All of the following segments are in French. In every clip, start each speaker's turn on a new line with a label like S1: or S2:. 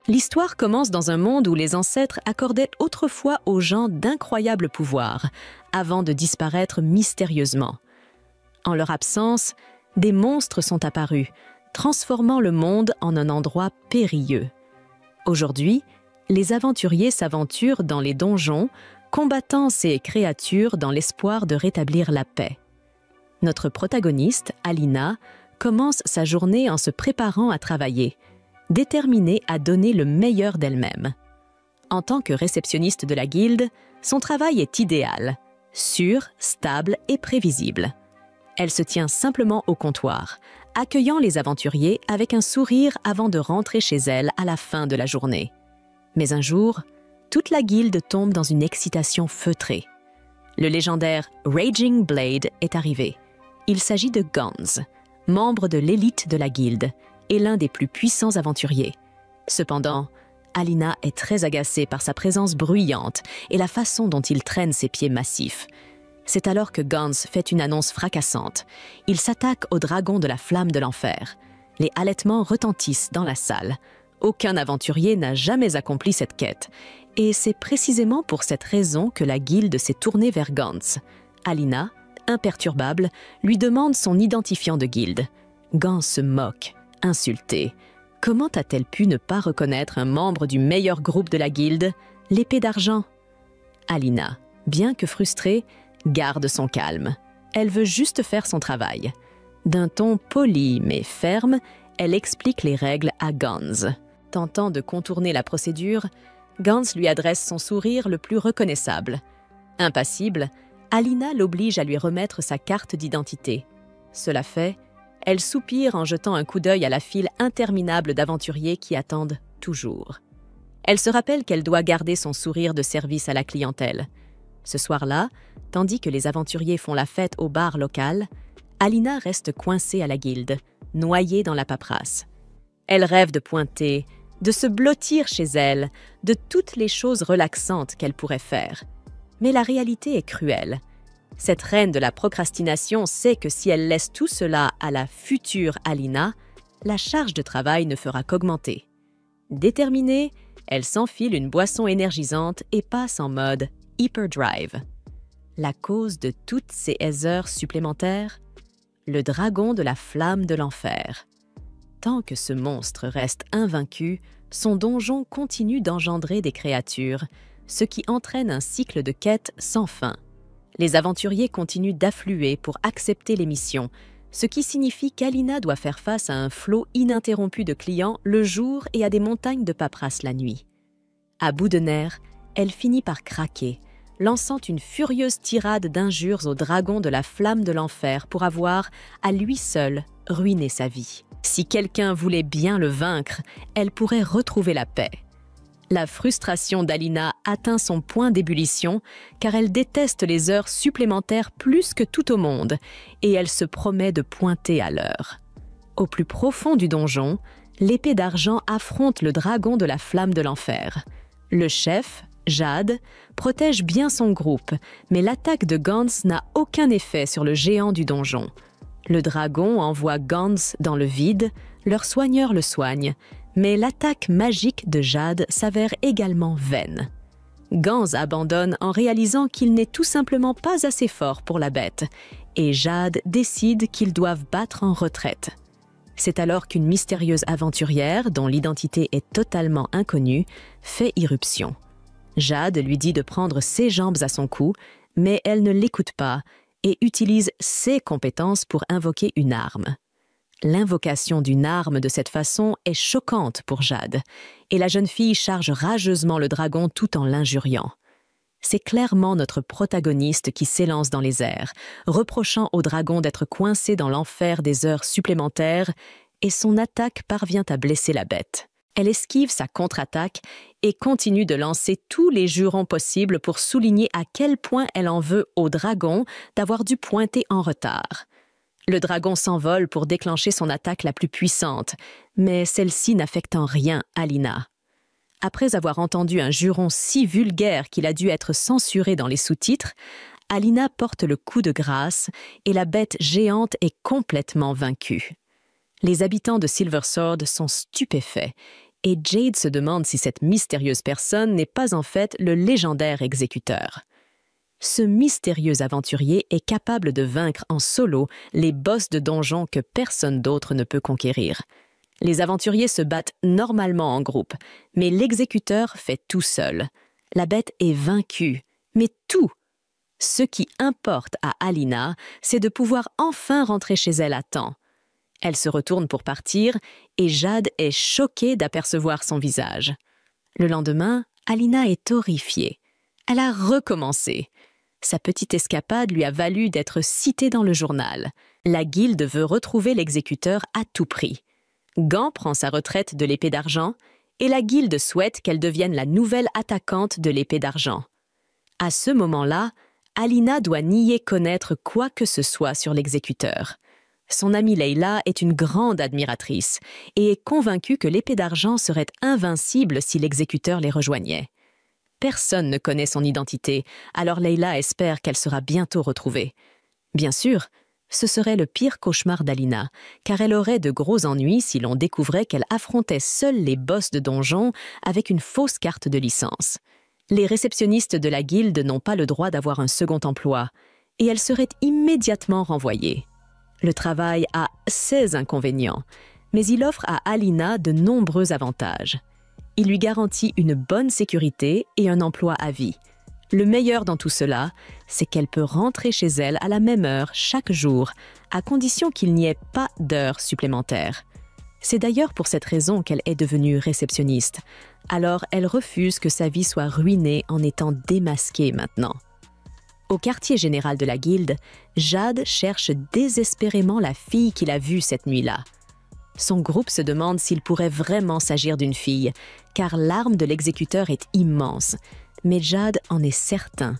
S1: L'histoire commence dans un monde où les ancêtres accordaient autrefois aux gens d'incroyables pouvoirs, avant de disparaître mystérieusement. En leur absence, des monstres sont apparus, transformant le monde en un endroit périlleux. Aujourd'hui, les aventuriers s'aventurent dans les donjons, combattant ces créatures dans l'espoir de rétablir la paix. Notre protagoniste, Alina, commence sa journée en se préparant à travailler, déterminée à donner le meilleur d'elle-même. En tant que réceptionniste de la guilde, son travail est idéal, sûr, stable et prévisible. Elle se tient simplement au comptoir, accueillant les aventuriers avec un sourire avant de rentrer chez elle à la fin de la journée. Mais un jour, toute la guilde tombe dans une excitation feutrée. Le légendaire Raging Blade est arrivé. Il s'agit de Gauntz, membre de l'élite de la guilde et l'un des plus puissants aventuriers. Cependant, Alina est très agacée par sa présence bruyante et la façon dont il traîne ses pieds massifs. C'est alors que Gauntz fait une annonce fracassante. Il s'attaque au dragon de la flamme de l'enfer. Les halètements retentissent dans la salle. Aucun aventurier n'a jamais accompli cette quête. Et c'est précisément pour cette raison que la guilde s'est tournée vers Gauntz. Alina, imperturbable, lui demande son identifiant de guilde. Gauntz se moque, insulté. Comment a-t-elle pu ne pas reconnaître un membre du meilleur groupe de la guilde, l'épée d'argent? Alina, bien que frustrée, garde son calme. Elle veut juste faire son travail. D'un ton poli mais ferme, elle explique les règles à Gauntz. Tentant de contourner la procédure, Gauntz lui adresse son sourire le plus reconnaissable. Impassible, Alina l'oblige à lui remettre sa carte d'identité. Cela fait, elle soupire en jetant un coup d'œil à la file interminable d'aventuriers qui attendent toujours. Elle se rappelle qu'elle doit garder son sourire de service à la clientèle. Ce soir-là, tandis que les aventuriers font la fête au bar local, Alina reste coincée à la guilde, noyée dans la paperasse. Elle rêve de pointer, de se blottir chez elle, de toutes les choses relaxantes qu'elle pourrait faire. Mais la réalité est cruelle. Cette reine de la procrastination sait que si elle laisse tout cela à la future Alina, la charge de travail ne fera qu'augmenter. Déterminée, elle s'enfile une boisson énergisante et passe en mode hyperdrive. La cause de toutes ces heures supplémentaires? Le dragon de la flamme de l'enfer. Tant que ce monstre reste invaincu, son donjon continue d'engendrer des créatures, ce qui entraîne un cycle de quêtes sans fin. Les aventuriers continuent d'affluer pour accepter les missions, ce qui signifie qu'Alina doit faire face à un flot ininterrompu de clients le jour et à des montagnes de paperasse la nuit. À bout de nerfs, elle finit par craquer, lançant une furieuse tirade d'injures au dragon de la flamme de l'enfer pour avoir, à lui seul, ruiné sa vie. Si quelqu'un voulait bien le vaincre, elle pourrait retrouver la paix. La frustration d'Alina atteint son point d'ébullition car elle déteste les heures supplémentaires plus que tout au monde et elle se promet de pointer à l'heure. Au plus profond du donjon, l'épée d'argent affronte le dragon de la flamme de l'enfer. Le chef, Jade, protège bien son groupe, mais l'attaque de Gauntz n'a aucun effet sur le géant du donjon. Le dragon envoie Gauntz dans le vide, leur soigneur le soigne, mais l'attaque magique de Jade s'avère également vaine. Gauntz abandonne en réalisant qu'il n'est tout simplement pas assez fort pour la bête, et Jade décide qu'ils doivent battre en retraite. C'est alors qu'une mystérieuse aventurière, dont l'identité est totalement inconnue, fait irruption. Jade lui dit de prendre ses jambes à son cou, mais elle ne l'écoute pas et utilise ses compétences pour invoquer une arme. L'invocation d'une arme de cette façon est choquante pour Jade, et la jeune fille charge rageusement le dragon tout en l'injuriant. C'est clairement notre protagoniste qui s'élance dans les airs, reprochant au dragon d'être coincé dans l'enfer des heures supplémentaires, et son attaque parvient à blesser la bête. Elle esquive sa contre-attaque et continue de lancer tous les jurons possibles pour souligner à quel point elle en veut au dragon d'avoir dû pointer en retard. Le dragon s'envole pour déclencher son attaque la plus puissante, mais celle-ci n'affecte en rien Alina. Après avoir entendu un juron si vulgaire qu'il a dû être censuré dans les sous-titres, Alina porte le coup de grâce et la bête géante est complètement vaincue. Les habitants de Silversword sont stupéfaits et Jade se demande si cette mystérieuse personne n'est pas en fait le légendaire exécuteur. Ce mystérieux aventurier est capable de vaincre en solo les boss de donjon que personne d'autre ne peut conquérir. Les aventuriers se battent normalement en groupe, mais l'exécuteur fait tout seul. La bête est vaincue, mais tout. Ce qui importe à Alina, c'est de pouvoir enfin rentrer chez elle à temps. Elle se retourne pour partir et Jade est choquée d'apercevoir son visage. Le lendemain, Alina est horrifiée. Elle a recommencé. Sa petite escapade lui a valu d'être citée dans le journal. La guilde veut retrouver l'exécuteur à tout prix. Gant prend sa retraite de l'épée d'argent et la guilde souhaite qu'elle devienne la nouvelle attaquante de l'épée d'argent. À ce moment-là, Alina doit nier connaître quoi que ce soit sur l'exécuteur. Son amie Leila est une grande admiratrice et est convaincue que l'épée d'argent serait invincible si l'exécuteur les rejoignait. Personne ne connaît son identité, alors Leila espère qu'elle sera bientôt retrouvée. Bien sûr, ce serait le pire cauchemar d'Alina, car elle aurait de gros ennuis si l'on découvrait qu'elle affrontait seule les boss de donjon avec une fausse carte de licence. Les réceptionnistes de la guilde n'ont pas le droit d'avoir un second emploi, et elle serait immédiatement renvoyée. Le travail a ses inconvénients, mais il offre à Alina de nombreux avantages. Il lui garantit une bonne sécurité et un emploi à vie. Le meilleur dans tout cela, c'est qu'elle peut rentrer chez elle à la même heure chaque jour, à condition qu'il n'y ait pas d'heures supplémentaires. C'est d'ailleurs pour cette raison qu'elle est devenue réceptionniste. Alors elle refuse que sa vie soit ruinée en étant démasquée maintenant. Au quartier général de la guilde, Jade cherche désespérément la fille qu'il a vue cette nuit-là. Son groupe se demande s'il pourrait vraiment s'agir d'une fille, car l'arme de l'exécuteur est immense, mais Jade en est certain.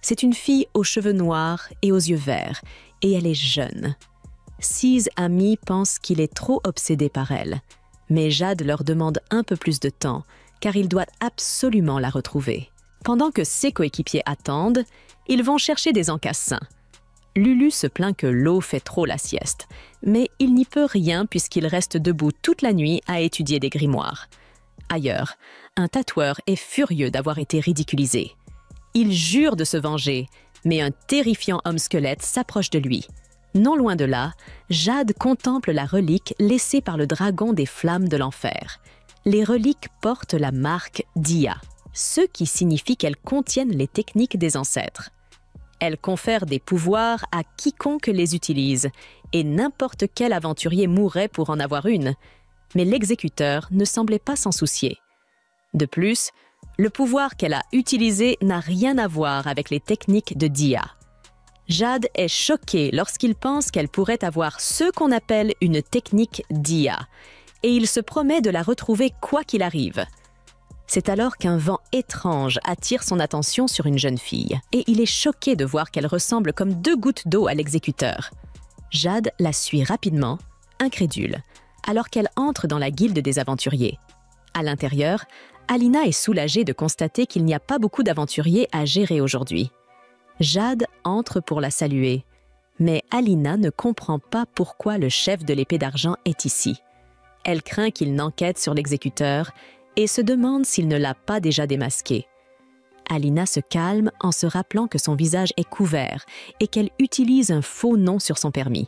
S1: C'est une fille aux cheveux noirs et aux yeux verts, et elle est jeune. Six amis pensent qu'il est trop obsédé par elle, mais Jade leur demande un peu plus de temps, car il doit absolument la retrouver. Pendant que ses coéquipiers attendent, ils vont chercher des encassins. Lulu se plaint que l'eau fait trop la sieste, mais il n'y peut rien puisqu'il reste debout toute la nuit à étudier des grimoires. Ailleurs, un tatoueur est furieux d'avoir été ridiculisé. Il jure de se venger, mais un terrifiant homme squelette s'approche de lui. Non loin de là, Jade contemple la relique laissée par le dragon des flammes de l'enfer. Les reliques portent la marque Dia, ce qui signifie qu'elles contiennent les techniques des ancêtres. Elles confèrent des pouvoirs à quiconque les utilise, et n'importe quel aventurier mourrait pour en avoir une. Mais l'exécuteur ne semblait pas s'en soucier. De plus, le pouvoir qu'elle a utilisé n'a rien à voir avec les techniques de Dia. Jade est choqué lorsqu'il pense qu'elle pourrait avoir ce qu'on appelle une technique Dia, et il se promet de la retrouver quoi qu'il arrive. C'est alors qu'un vent étrange attire son attention sur une jeune fille, et il est choqué de voir qu'elle ressemble comme deux gouttes d'eau à l'exécuteur. Jade la suit rapidement, incrédule, alors qu'elle entre dans la guilde des aventuriers. À l'intérieur, Alina est soulagée de constater qu'il n'y a pas beaucoup d'aventuriers à gérer aujourd'hui. Jade entre pour la saluer, mais Alina ne comprend pas pourquoi le chef de l'épée d'argent est ici. Elle craint qu'il n'enquête sur l'exécuteur et se demande s'il ne l'a pas déjà démasqué. Alina se calme en se rappelant que son visage est couvert et qu'elle utilise un faux nom sur son permis.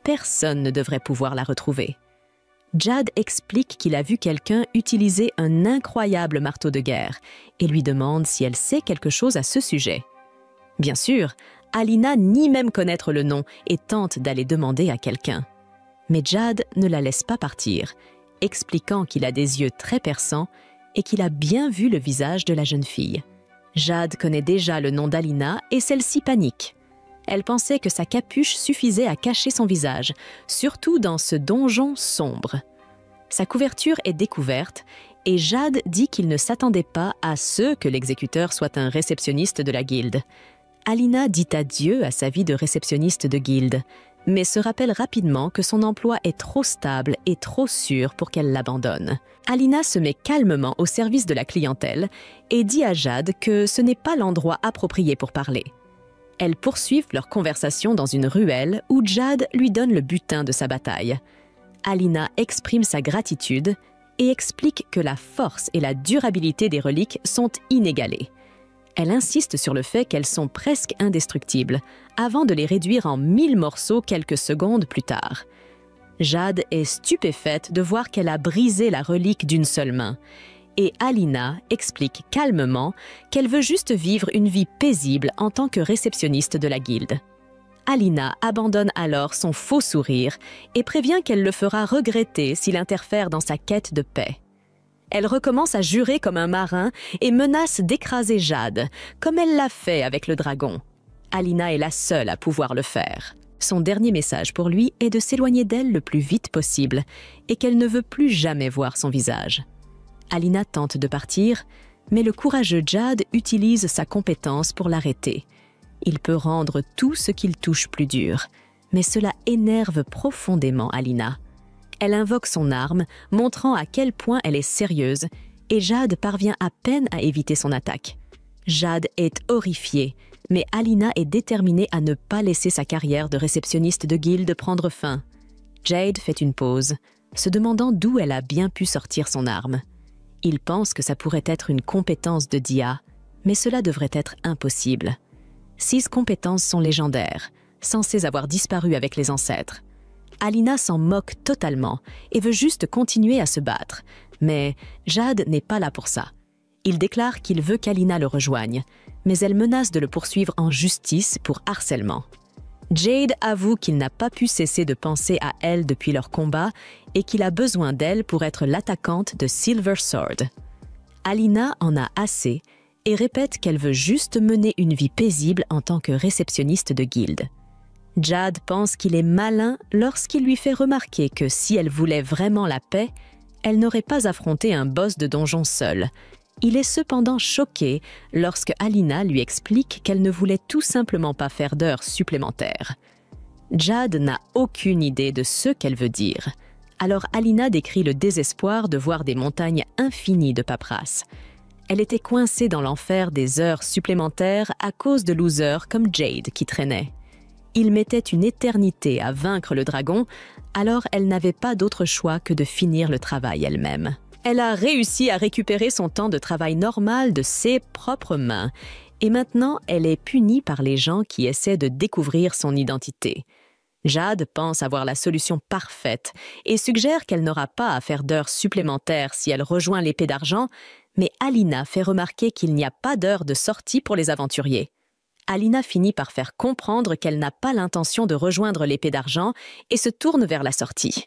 S1: Personne ne devrait pouvoir la retrouver. Jade explique qu'il a vu quelqu'un utiliser un incroyable marteau de guerre et lui demande si elle sait quelque chose à ce sujet. Bien sûr, Alina nie même connaître le nom et tente d'aller demander à quelqu'un. Mais Jade ne la laisse pas partir, expliquant qu'il a des yeux très perçants et qu'il a bien vu le visage de la jeune fille. Jade connaît déjà le nom d'Alina et celle-ci panique. Elle pensait que sa capuche suffisait à cacher son visage, surtout dans ce donjon sombre. Sa couverture est découverte et Jade dit qu'il ne s'attendait pas à ce que l'exécuteur soit un réceptionniste de la guilde. Alina dit adieu à sa vie de réceptionniste de guilde, mais se rappelle rapidement que son emploi est trop stable et trop sûr pour qu'elle l'abandonne. Alina se met calmement au service de la clientèle et dit à Jade que ce n'est pas l'endroit approprié pour parler. Elles poursuivent leur conversation dans une ruelle où Jade lui donne le butin de sa bataille. Alina exprime sa gratitude et explique que la force et la durabilité des reliques sont inégalées. Elle insiste sur le fait qu'elles sont presque indestructibles, avant de les réduire en 1000 morceaux quelques secondes plus tard. Jade est stupéfaite de voir qu'elle a brisé la relique d'une seule main, et Alina explique calmement qu'elle veut juste vivre une vie paisible en tant que réceptionniste de la guilde. Alina abandonne alors son faux sourire et prévient qu'elle le fera regretter s'il interfère dans sa quête de paix. Elle recommence à jurer comme un marin et menace d'écraser Jade, comme elle l'a fait avec le dragon. Alina est la seule à pouvoir le faire. Son dernier message pour lui est de s'éloigner d'elle le plus vite possible et qu'elle ne veut plus jamais voir son visage. Alina tente de partir, mais le courageux Jade utilise sa compétence pour l'arrêter. Il peut rendre tout ce qu'il touche plus dur, mais cela énerve profondément Alina. Elle invoque son arme, montrant à quel point elle est sérieuse, et Jade parvient à peine à éviter son attaque. Jade est horrifiée, mais Alina est déterminée à ne pas laisser sa carrière de réceptionniste de guilde prendre fin. Jade fait une pause, se demandant d'où elle a bien pu sortir son arme. Il pense que ça pourrait être une compétence de Dia, mais cela devrait être impossible. 6 compétences sont légendaires, censées avoir disparu avec les ancêtres. Alina s'en moque totalement et veut juste continuer à se battre, mais Jade n'est pas là pour ça. Il déclare qu'il veut qu'Alina le rejoigne, mais elle menace de le poursuivre en justice pour harcèlement. Jade avoue qu'il n'a pas pu cesser de penser à elle depuis leur combat et qu'il a besoin d'elle pour être l'attaquante de Silver Sword. Alina en a assez et répète qu'elle veut juste mener une vie paisible en tant que réceptionniste de guilde. Jade pense qu'il est malin lorsqu'il lui fait remarquer que si elle voulait vraiment la paix, elle n'aurait pas affronté un boss de donjon seule. Il est cependant choqué lorsque Alina lui explique qu'elle ne voulait tout simplement pas faire d'heures supplémentaires. Jade n'a aucune idée de ce qu'elle veut dire. Alors Alina décrit le désespoir de voir des montagnes infinies de paperasse. Elle était coincée dans l'enfer des heures supplémentaires à cause de losers comme Jade qui traînaient. Il mettait une éternité à vaincre le dragon, alors elle n'avait pas d'autre choix que de finir le travail elle-même. Elle a réussi à récupérer son temps de travail normal de ses propres mains, et maintenant elle est punie par les gens qui essaient de découvrir son identité. Jade pense avoir la solution parfaite et suggère qu'elle n'aura pas à faire d'heures supplémentaires si elle rejoint l'épée d'argent, mais Alina fait remarquer qu'il n'y a pas d'heure de sortie pour les aventuriers. Alina finit par faire comprendre qu'elle n'a pas l'intention de rejoindre l'épée d'argent et se tourne vers la sortie.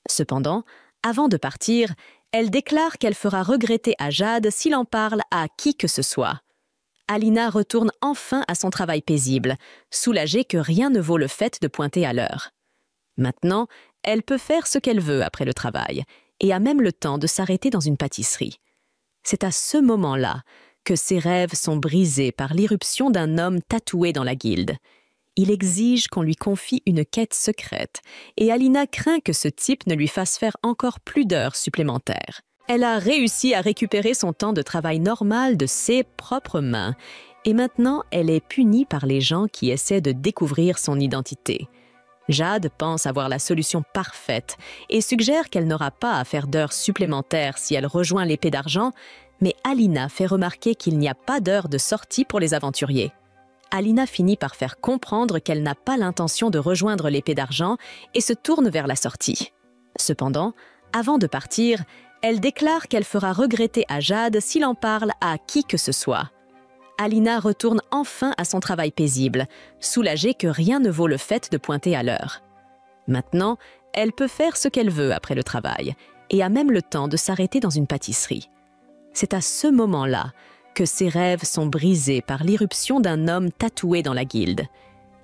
S1: Cependant, avant de partir, elle déclare qu'elle fera regretter à Jade s'il en parle à qui que ce soit. Alina retourne enfin à son travail paisible, soulagée que rien ne vaut le fait de pointer à l'heure. Maintenant, elle peut faire ce qu'elle veut après le travail et a même le temps de s'arrêter dans une pâtisserie. C'est à ce moment-là que ses rêves sont brisés par l'irruption d'un homme tatoué dans la guilde. Il exige qu'on lui confie une quête secrète et Alina craint que ce type ne lui fasse faire encore plus d'heures supplémentaires. Elle a réussi à récupérer son temps de travail normal de ses propres mains et maintenant elle est punie par les gens qui essaient de découvrir son identité. Jade pense avoir la solution parfaite et suggère qu'elle n'aura pas à faire d'heures supplémentaires si elle rejoint l'épée d'argent, mais Alina fait remarquer qu'il n'y a pas d'heure de sortie pour les aventuriers. Alina finit par faire comprendre qu'elle n'a pas l'intention de rejoindre l'épée d'argent et se tourne vers la sortie. Cependant, avant de partir, elle déclare qu'elle fera regretter à Jade s'il en parle à qui que ce soit. Alina retourne enfin à son travail paisible, soulagée que rien ne vaut le fait de pointer à l'heure. Maintenant, elle peut faire ce qu'elle veut après le travail et a même le temps de s'arrêter dans une pâtisserie. C'est à ce moment-là que ses rêves sont brisés par l'irruption d'un homme tatoué dans la guilde.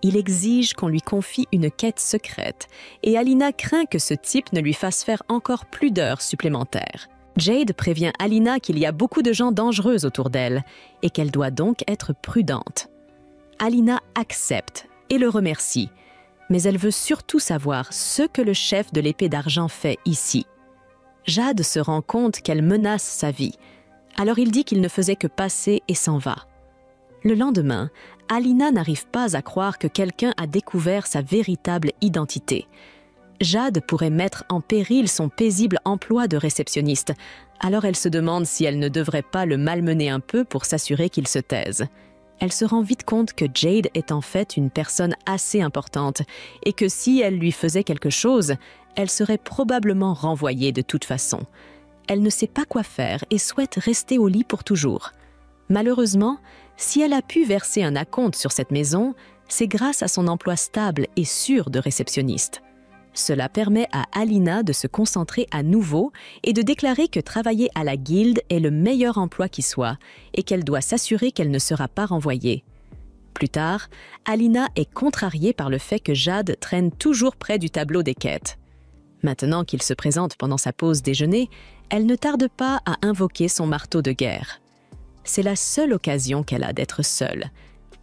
S1: Il exige qu'on lui confie une quête secrète et Alina craint que ce type ne lui fasse faire encore plus d'heures supplémentaires. Jade prévient Alina qu'il y a beaucoup de gens dangereux autour d'elle et qu'elle doit donc être prudente. Alina accepte et le remercie, mais elle veut surtout savoir ce que le chef de l'épée d'argent fait ici. Jade se rend compte qu'elle menace sa vie, alors il dit qu'il ne faisait que passer et s'en va. Le lendemain, Alina n'arrive pas à croire que quelqu'un a découvert sa véritable identité. Jade pourrait mettre en péril son paisible emploi de réceptionniste, alors elle se demande si elle ne devrait pas le malmener un peu pour s'assurer qu'il se taise. Elle se rend vite compte que Jade est en fait une personne assez importante et que si elle lui faisait quelque chose, elle serait probablement renvoyée de toute façon. Elle ne sait pas quoi faire et souhaite rester au lit pour toujours. Malheureusement, si elle a pu verser un acompte sur cette maison, c'est grâce à son emploi stable et sûr de réceptionniste. Cela permet à Alina de se concentrer à nouveau et de déclarer que travailler à la guilde est le meilleur emploi qui soit et qu'elle doit s'assurer qu'elle ne sera pas renvoyée. Plus tard, Alina est contrariée par le fait que Jade traîne toujours près du tableau des quêtes. Maintenant qu'il se présente pendant sa pause déjeuner, elle ne tarde pas à invoquer son marteau de guerre. C'est la seule occasion qu'elle a d'être seule.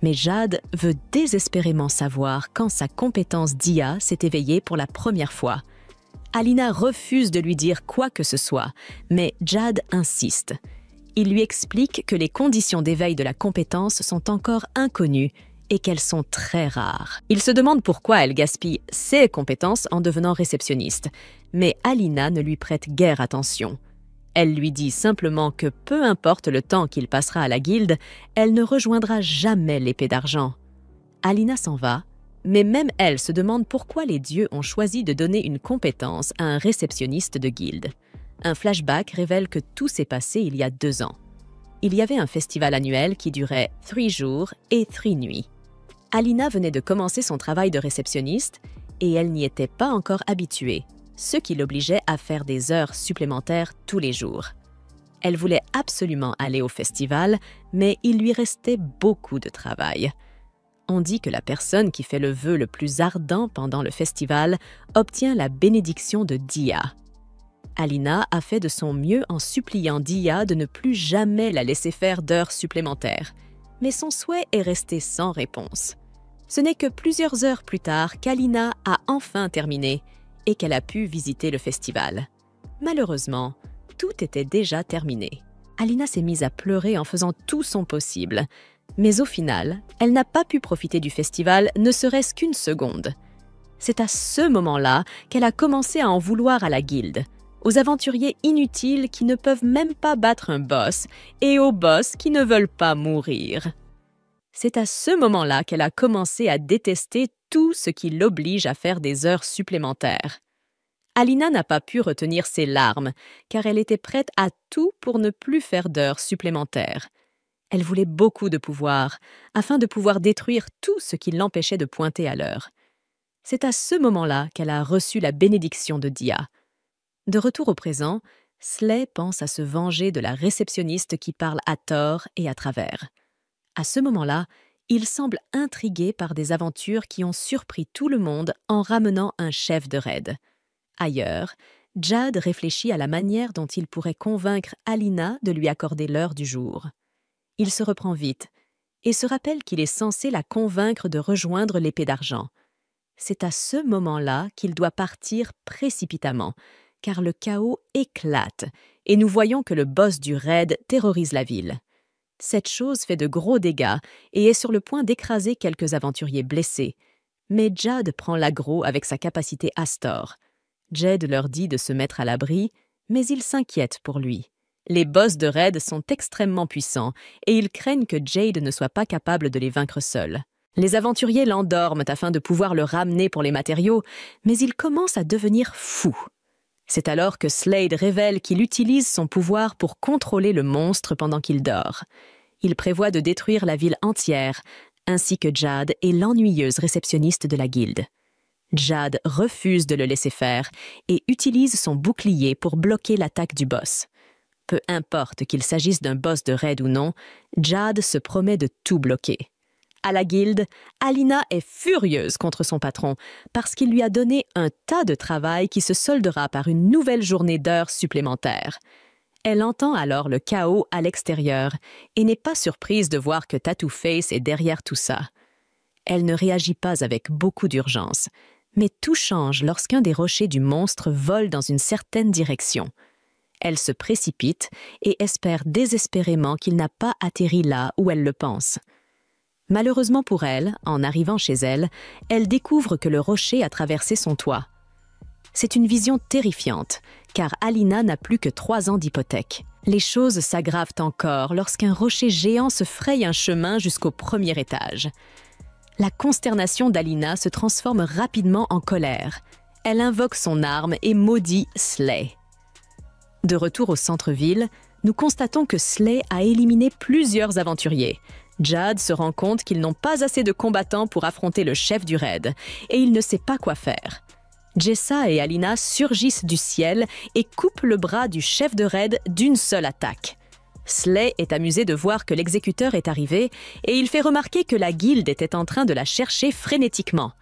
S1: Mais Jade veut désespérément savoir quand sa compétence d'IA s'est éveillée pour la première fois. Alina refuse de lui dire quoi que ce soit, mais Jade insiste. Il lui explique que les conditions d'éveil de la compétence sont encore inconnues et qu'elles sont très rares. Il se demande pourquoi elle gaspille ses compétences en devenant réceptionniste, mais Alina ne lui prête guère attention. Elle lui dit simplement que peu importe le temps qu'il passera à la guilde, elle ne rejoindra jamais l'épée d'argent. Alina s'en va, mais même elle se demande pourquoi les dieux ont choisi de donner une compétence à un réceptionniste de guilde. Un flashback révèle que tout s'est passé il y a 2 ans. Il y avait un festival annuel qui durait 3 jours et 3 nuits. Alina venait de commencer son travail de réceptionniste et elle n'y était pas encore habituée, ce qui l'obligeait à faire des heures supplémentaires tous les jours. Elle voulait absolument aller au festival, mais il lui restait beaucoup de travail. On dit que la personne qui fait le vœu le plus ardent pendant le festival obtient la bénédiction de Dia. Alina a fait de son mieux en suppliant Dia de ne plus jamais la laisser faire d'heures supplémentaires, mais son souhait est resté sans réponse. Ce n'est que plusieurs heures plus tard qu'Alina a enfin terminé et qu'elle a pu visiter le festival. Malheureusement, tout était déjà terminé. Alina s'est mise à pleurer en faisant tout son possible, mais au final, elle n'a pas pu profiter du festival ne serait-ce qu'une seconde. C'est à ce moment-là qu'elle a commencé à en vouloir à la guilde, aux aventuriers inutiles qui ne peuvent même pas battre un boss et aux boss qui ne veulent pas mourir. C'est à ce moment-là qu'elle a commencé à détester tout ce qui l'oblige à faire des heures supplémentaires. Alina n'a pas pu retenir ses larmes, car elle était prête à tout pour ne plus faire d'heures supplémentaires. Elle voulait beaucoup de pouvoir, afin de pouvoir détruire tout ce qui l'empêchait de pointer à l'heure. C'est à ce moment-là qu'elle a reçu la bénédiction de Dia. De retour au présent, Slay pense à se venger de la réceptionniste qui parle à tort et à travers. À ce moment-là, il semble intrigué par des aventures qui ont surpris tout le monde en ramenant un chef de raid. Ailleurs, Jade réfléchit à la manière dont il pourrait convaincre Alina de lui accorder l'heure du jour. Il se reprend vite et se rappelle qu'il est censé la convaincre de rejoindre l'épée d'argent. C'est à ce moment-là qu'il doit partir précipitamment, car le chaos éclate et nous voyons que le boss du raid terrorise la ville. Cette chose fait de gros dégâts et est sur le point d'écraser quelques aventuriers blessés. Mais Jade prend l'aggro avec sa capacité Astor. Jade leur dit de se mettre à l'abri, mais ils s'inquiètent pour lui. Les boss de raid sont extrêmement puissants et ils craignent que Jade ne soit pas capable de les vaincre seul. Les aventuriers l'endorment afin de pouvoir le ramener pour les matériaux, mais il commence à devenir fou. C'est alors que Slade révèle qu'il utilise son pouvoir pour contrôler le monstre pendant qu'il dort. Il prévoit de détruire la ville entière, ainsi que Jade et l'ennuyeuse réceptionniste de la guilde. Jade refuse de le laisser faire et utilise son bouclier pour bloquer l'attaque du boss. Peu importe qu'il s'agisse d'un boss de raid ou non, Jade se promet de tout bloquer. À la guilde, Alina est furieuse contre son patron parce qu'il lui a donné un tas de travail qui se soldera par une nouvelle journée d'heures supplémentaires. Elle entend alors le chaos à l'extérieur et n'est pas surprise de voir que Tattoo Face est derrière tout ça. Elle ne réagit pas avec beaucoup d'urgence, mais tout change lorsqu'un des rochers du monstre vole dans une certaine direction. Elle se précipite et espère désespérément qu'il n'a pas atterri là où elle le pense. Malheureusement pour elle, en arrivant chez elle, elle découvre que le rocher a traversé son toit. C'est une vision terrifiante, car Alina n'a plus que 3 ans d'hypothèque. Les choses s'aggravent encore lorsqu'un rocher géant se fraye un chemin jusqu'au premier étage. La consternation d'Alina se transforme rapidement en colère. Elle invoque son arme et maudit Slay. De retour au centre-ville, nous constatons que Slay a éliminé plusieurs aventuriers. Jad se rend compte qu'ils n'ont pas assez de combattants pour affronter le chef du raid, et il ne sait pas quoi faire. Jessa et Alina surgissent du ciel et coupent le bras du chef de raid d'une seule attaque. Slay est amusé de voir que l'exécuteur est arrivé et il fait remarquer que la guilde était en train de la chercher frénétiquement.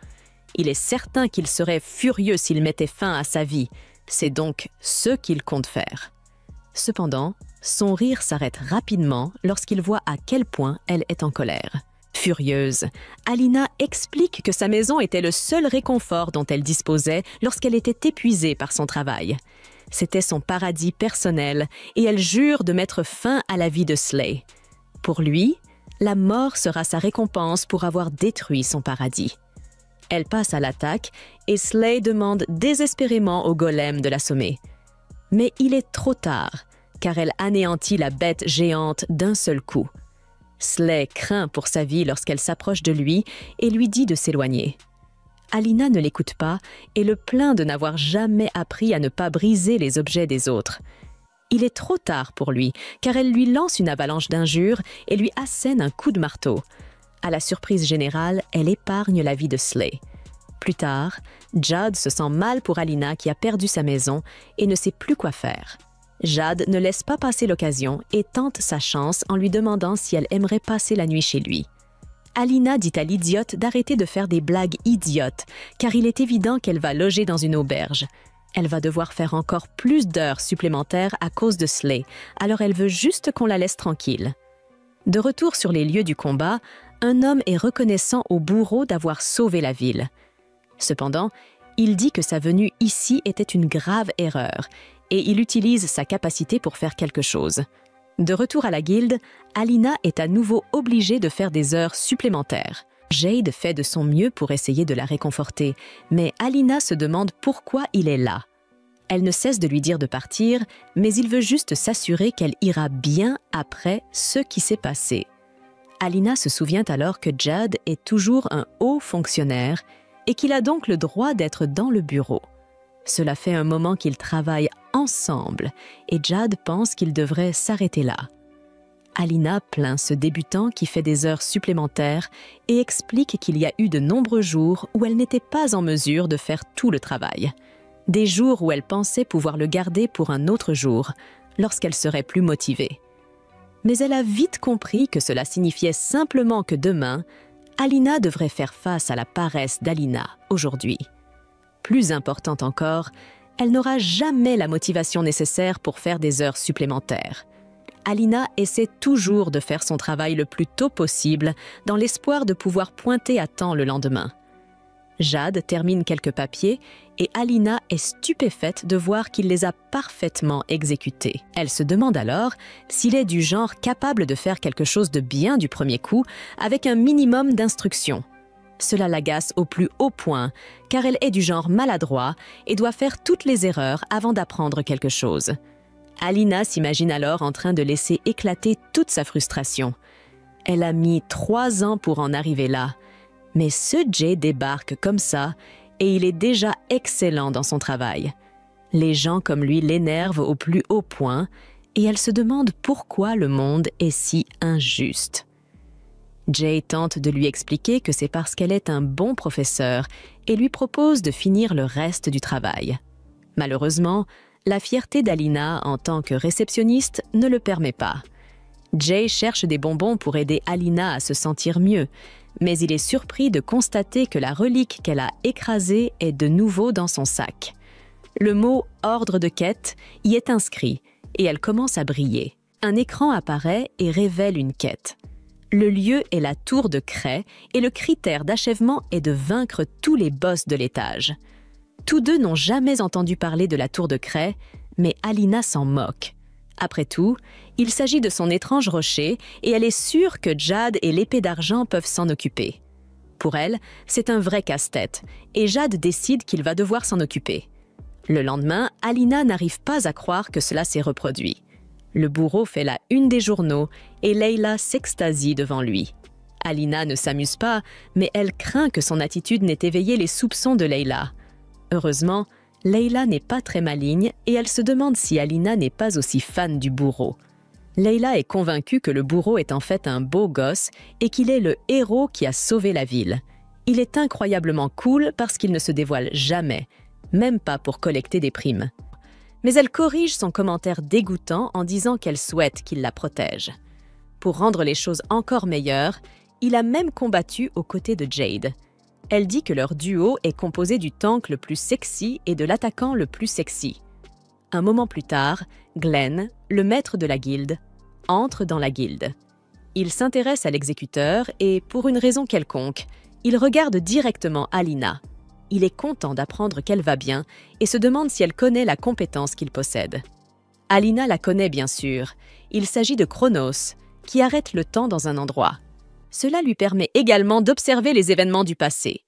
S1: Il est certain qu'il serait furieux s'il mettait fin à sa vie. C'est donc ce qu'il compte faire. Cependant, son rire s'arrête rapidement lorsqu'il voit à quel point elle est en colère. Furieuse, Alina explique que sa maison était le seul réconfort dont elle disposait lorsqu'elle était épuisée par son travail. C'était son paradis personnel et elle jure de mettre fin à la vie de Slay. Pour lui, la mort sera sa récompense pour avoir détruit son paradis. Elle passe à l'attaque et Slay demande désespérément au golem de l'assommer. Mais il est trop tard, car elle anéantit la bête géante d'un seul coup. Slay craint pour sa vie lorsqu'elle s'approche de lui et lui dit de s'éloigner. Alina ne l'écoute pas et le plaint de n'avoir jamais appris à ne pas briser les objets des autres. Il est trop tard pour lui, car elle lui lance une avalanche d'injures et lui assène un coup de marteau. À la surprise générale, elle épargne la vie de Slay. Plus tard, Jad se sent mal pour Alina qui a perdu sa maison et ne sait plus quoi faire. Jad ne laisse pas passer l'occasion et tente sa chance en lui demandant si elle aimerait passer la nuit chez lui. Alina dit à l'idiote d'arrêter de faire des blagues idiotes, car il est évident qu'elle va loger dans une auberge. Elle va devoir faire encore plus d'heures supplémentaires à cause de Slay, alors elle veut juste qu'on la laisse tranquille. De retour sur les lieux du combat, un homme est reconnaissant au bourreau d'avoir sauvé la ville. Cependant, il dit que sa venue ici était une grave erreur, et il utilise sa capacité pour faire quelque chose. De retour à la guilde, Alina est à nouveau obligée de faire des heures supplémentaires. Jade fait de son mieux pour essayer de la réconforter, mais Alina se demande pourquoi il est là. Elle ne cesse de lui dire de partir, mais il veut juste s'assurer qu'elle ira bien après ce qui s'est passé. Alina se souvient alors que Jad est toujours un haut fonctionnaire et qu'il a donc le droit d'être dans le bureau. Cela fait un moment qu'ils travaillent ensemble et Jad pense qu'il devrait s'arrêter là. Alina plaint ce débutant qui fait des heures supplémentaires et explique qu'il y a eu de nombreux jours où elle n'était pas en mesure de faire tout le travail. Des jours où elle pensait pouvoir le garder pour un autre jour, lorsqu'elle serait plus motivée. Mais elle a vite compris que cela signifiait simplement que demain, Alina devrait faire face à la paresse d'Alina aujourd'hui. Plus importante encore, elle n'aura jamais la motivation nécessaire pour faire des heures supplémentaires. Alina essaie toujours de faire son travail le plus tôt possible dans l'espoir de pouvoir pointer à temps le lendemain. Jad termine quelques papiers et Alina est stupéfaite de voir qu'il les a parfaitement exécutés. Elle se demande alors s'il est du genre capable de faire quelque chose de bien du premier coup avec un minimum d'instructions. Cela l'agace au plus haut point, car elle est du genre maladroit et doit faire toutes les erreurs avant d'apprendre quelque chose. Alina s'imagine alors en train de laisser éclater toute sa frustration. Elle a mis 3 ans pour en arriver là. Mais ce Jay débarque comme ça et il est déjà excellent dans son travail. Les gens comme lui l'énervent au plus haut point et elle se demande pourquoi le monde est si injuste. Jay tente de lui expliquer que c'est parce qu'elle est un bon professeur et lui propose de finir le reste du travail. Malheureusement, la fierté d'Alina en tant que réceptionniste ne le permet pas. Jay cherche des bonbons pour aider Alina à se sentir mieux, mais il est surpris de constater que la relique qu'elle a écrasée est de nouveau dans son sac. Le mot « ordre de quête » y est inscrit et elle commence à briller. Un écran apparaît et révèle une quête. Le lieu est la tour de craie et le critère d'achèvement est de vaincre tous les boss de l'étage. Tous deux n'ont jamais entendu parler de la tour de craie, mais Alina s'en moque. Après tout, il s'agit de son étrange rocher et elle est sûre que Jad et l'épée d'argent peuvent s'en occuper. Pour elle, c'est un vrai casse-tête et Jad décide qu'il va devoir s'en occuper. Le lendemain, Alina n'arrive pas à croire que cela s'est reproduit. Le bourreau fait la une des journaux et Leila s'extasie devant lui. Alina ne s'amuse pas, mais elle craint que son attitude n'ait éveillé les soupçons de Leila. Heureusement, Leila n'est pas très maligne et elle se demande si Alina n'est pas aussi fan du bourreau. Leila est convaincue que le bourreau est en fait un beau gosse et qu'il est le héros qui a sauvé la ville. Il est incroyablement cool parce qu'il ne se dévoile jamais, même pas pour collecter des primes. Mais elle corrige son commentaire dégoûtant en disant qu'elle souhaite qu'il la protège. Pour rendre les choses encore meilleures, il a même combattu aux côtés de Jade. Elle dit que leur duo est composé du tank le plus sexy et de l'attaquant le plus sexy. Un moment plus tard, Glenn, le maître de la guilde, entre dans la guilde. Il s'intéresse à l'exécuteur et, pour une raison quelconque, il regarde directement Alina. Il est content d'apprendre qu'elle va bien et se demande si elle connaît la compétence qu'il possède. Alina la connaît bien sûr. Il s'agit de Chronos, qui arrête le temps dans un endroit. Cela lui permet également d'observer les événements du passé.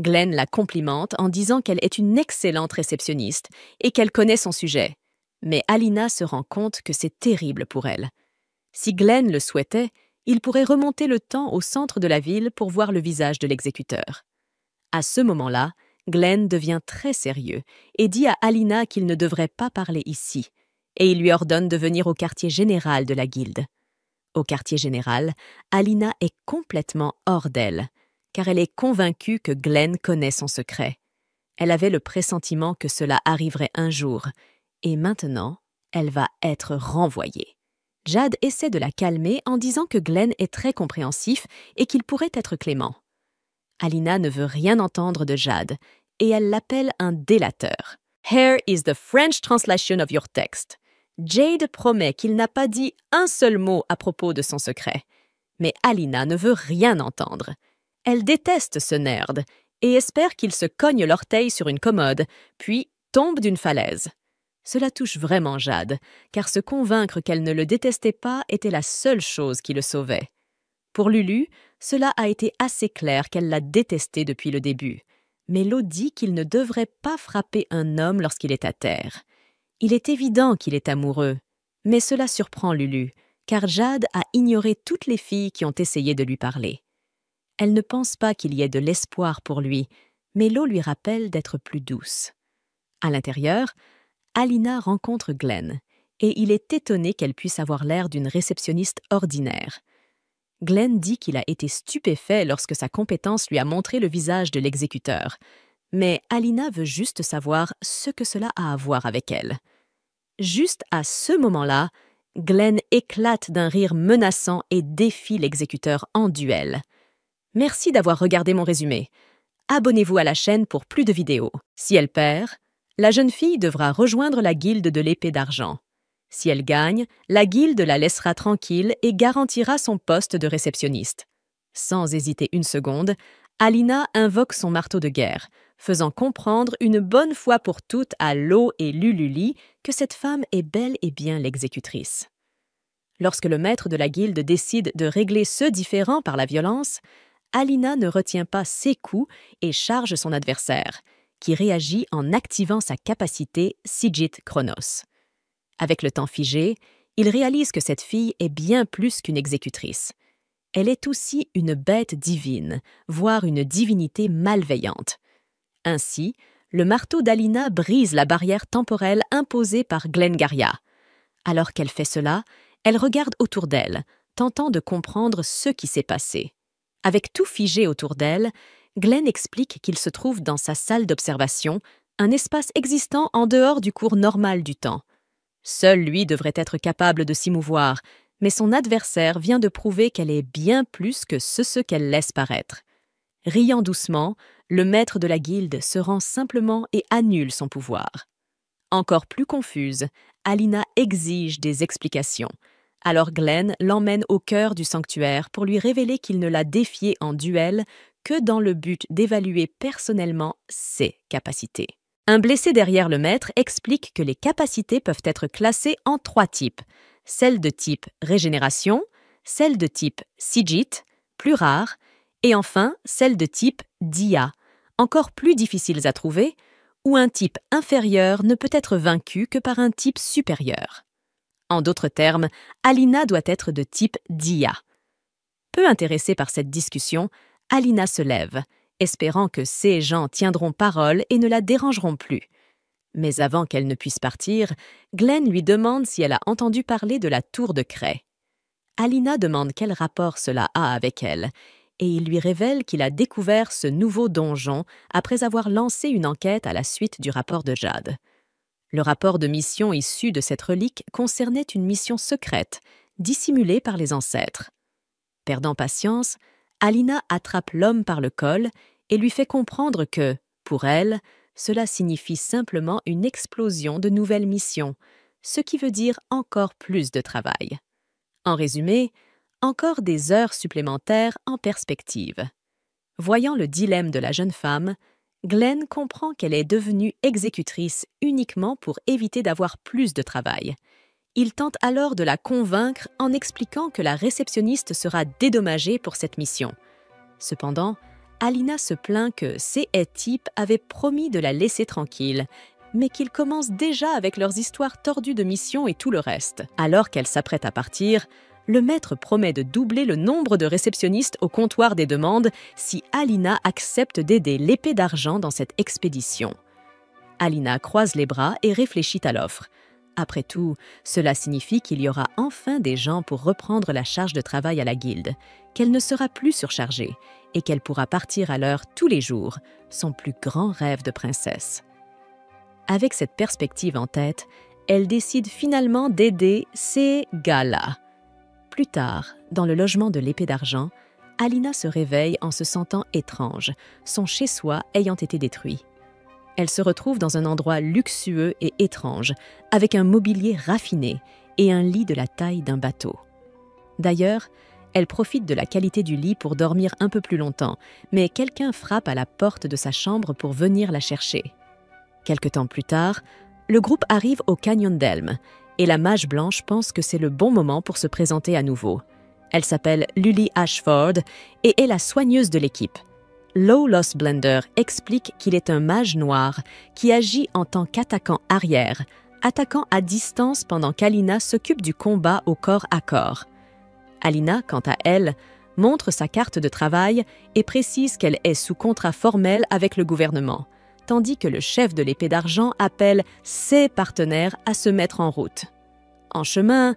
S1: Glenn la complimente en disant qu'elle est une excellente réceptionniste et qu'elle connaît son sujet. Mais Alina se rend compte que c'est terrible pour elle. Si Glenn le souhaitait, il pourrait remonter le temps au centre de la ville pour voir le visage de l'exécuteur. À ce moment-là, Glenn devient très sérieux et dit à Alina qu'il ne devrait pas parler ici, et il lui ordonne de venir au quartier général de la guilde. Au quartier général, Alina est complètement hors d'elle, car elle est convaincue que Glenn connaît son secret. Elle avait le pressentiment que cela arriverait un jour, et maintenant, elle va être renvoyée. Jade essaie de la calmer en disant que Glenn est très compréhensif et qu'il pourrait être clément. Alina ne veut rien entendre de Jade, et elle l'appelle un délateur. Here is the French translation of your text. Jade promet qu'il n'a pas dit un seul mot à propos de son secret. Mais Alina ne veut rien entendre. Elle déteste ce nerd et espère qu'il se cogne l'orteil sur une commode, puis tombe d'une falaise. Cela touche vraiment Jade, car se convaincre qu'elle ne le détestait pas était la seule chose qui le sauvait. Pour Lulu, cela a été assez clair qu'elle l'a détesté depuis le début. Mais l'eau dit qu'il ne devrait pas frapper un homme lorsqu'il est à terre. Il est évident qu'il est amoureux, mais cela surprend Lulu, car Jade a ignoré toutes les filles qui ont essayé de lui parler. Elle ne pense pas qu'il y ait de l'espoir pour lui, mais l'eau lui rappelle d'être plus douce. À l'intérieur, Alina rencontre Glenn, et il est étonné qu'elle puisse avoir l'air d'une réceptionniste ordinaire. Glenn dit qu'il a été stupéfait lorsque sa compétence lui a montré le visage de l'exécuteur, mais Alina veut juste savoir ce que cela a à voir avec elle. Juste à ce moment-là, Glenn éclate d'un rire menaçant et défie l'exécuteur en duel. Merci d'avoir regardé mon résumé. Abonnez-vous à la chaîne pour plus de vidéos. Si elle perd, la jeune fille devra rejoindre la guilde de l'épée d'argent. Si elle gagne, la guilde la laissera tranquille et garantira son poste de réceptionniste. Sans hésiter une seconde, Alina invoque son marteau de guerre, faisant comprendre une bonne fois pour toutes à Lo et Lululi que cette femme est bel et bien l'exécutrice. Lorsque le maître de la guilde décide de régler ce différend par la violence, Alina ne retient pas ses coups et charge son adversaire, qui réagit en activant sa capacité Sigit Chronos. Avec le temps figé, il réalise que cette fille est bien plus qu'une exécutrice. Elle est aussi une bête divine, voire une divinité malveillante. Ainsi, le marteau d'Alina brise la barrière temporelle imposée par Glengarria. Alors qu'elle fait cela, elle regarde autour d'elle, tentant de comprendre ce qui s'est passé. Avec tout figé autour d'elle, Glenn explique qu'il se trouve dans sa salle d'observation, un espace existant en dehors du cours normal du temps. Seul lui devrait être capable de s'y mouvoir, mais son adversaire vient de prouver qu'elle est bien plus que ce qu'elle laisse paraître. Riant doucement, le maître de la guilde se rend simplement et annule son pouvoir. Encore plus confuse, Alina exige des explications. Alors Glenn l'emmène au cœur du sanctuaire pour lui révéler qu'il ne l'a défiée en duel que dans le but d'évaluer personnellement ses capacités. Un blessé derrière le maître explique que les capacités peuvent être classées en 3 types. Celles de type régénération, celles de type Sigit, plus rares, et enfin celles de type Dia, encore plus difficiles à trouver, où un type inférieur ne peut être vaincu que par un type supérieur. En d'autres termes, Alina doit être de type Dia. Peu intéressée par cette discussion, Alina se lève, espérant que ces gens tiendront parole et ne la dérangeront plus. Mais avant qu'elle ne puisse partir, Glenn lui demande si elle a entendu parler de la tour de craie. Alina demande quel rapport cela a avec elle, et il lui révèle qu'il a découvert ce nouveau donjon après avoir lancé une enquête à la suite du rapport de Jade. Le rapport de mission issu de cette relique concernait une mission secrète, dissimulée par les ancêtres. Perdant patience, Alina attrape l'homme par le col et lui fait comprendre que, pour elle, cela signifie simplement une explosion de nouvelles missions, ce qui veut dire encore plus de travail. En résumé, encore des heures supplémentaires en perspective. Voyant le dilemme de la jeune femme, Glenn comprend qu'elle est devenue exécutrice uniquement pour éviter d'avoir plus de travail. Il tente alors de la convaincre en expliquant que la réceptionniste sera dédommagée pour cette mission. Cependant, Alina se plaint que ces types avaient promis de la laisser tranquille, mais qu'ils commencent déjà avec leurs histoires tordues de mission et tout le reste. Alors qu'elle s'apprête à partir, le maître promet de doubler le nombre de réceptionnistes au comptoir des demandes si Alina accepte d'aider l'épée d'argent dans cette expédition. Alina croise les bras et réfléchit à l'offre. Après tout, cela signifie qu'il y aura enfin des gens pour reprendre la charge de travail à la guilde, qu'elle ne sera plus surchargée et qu'elle pourra partir à l'heure tous les jours, son plus grand rêve de princesse. Avec cette perspective en tête, elle décide finalement d'aider ces gars-là. Plus tard, dans le logement de l'épée d'argent, Alina se réveille en se sentant étrange, son chez-soi ayant été détruit. Elle se retrouve dans un endroit luxueux et étrange, avec un mobilier raffiné et un lit de la taille d'un bateau. D'ailleurs, elle profite de la qualité du lit pour dormir un peu plus longtemps, mais quelqu'un frappe à la porte de sa chambre pour venir la chercher. Quelque temps plus tard, le groupe arrive au canyon d'Elm, et la mage blanche pense que c'est le bon moment pour se présenter à nouveau. Elle s'appelle Lully Ashford et est la soigneuse de l'équipe. Low Loss Blender explique qu'il est un mage noir qui agit en tant qu'attaquant arrière, attaquant à distance pendant qu'Alina s'occupe du combat au corps à corps. Alina, quant à elle, montre sa carte de travail et précise qu'elle est sous contrat formel avec le gouvernement, tandis que le chef de l'épée d'argent appelle ses partenaires à se mettre en route. En chemin,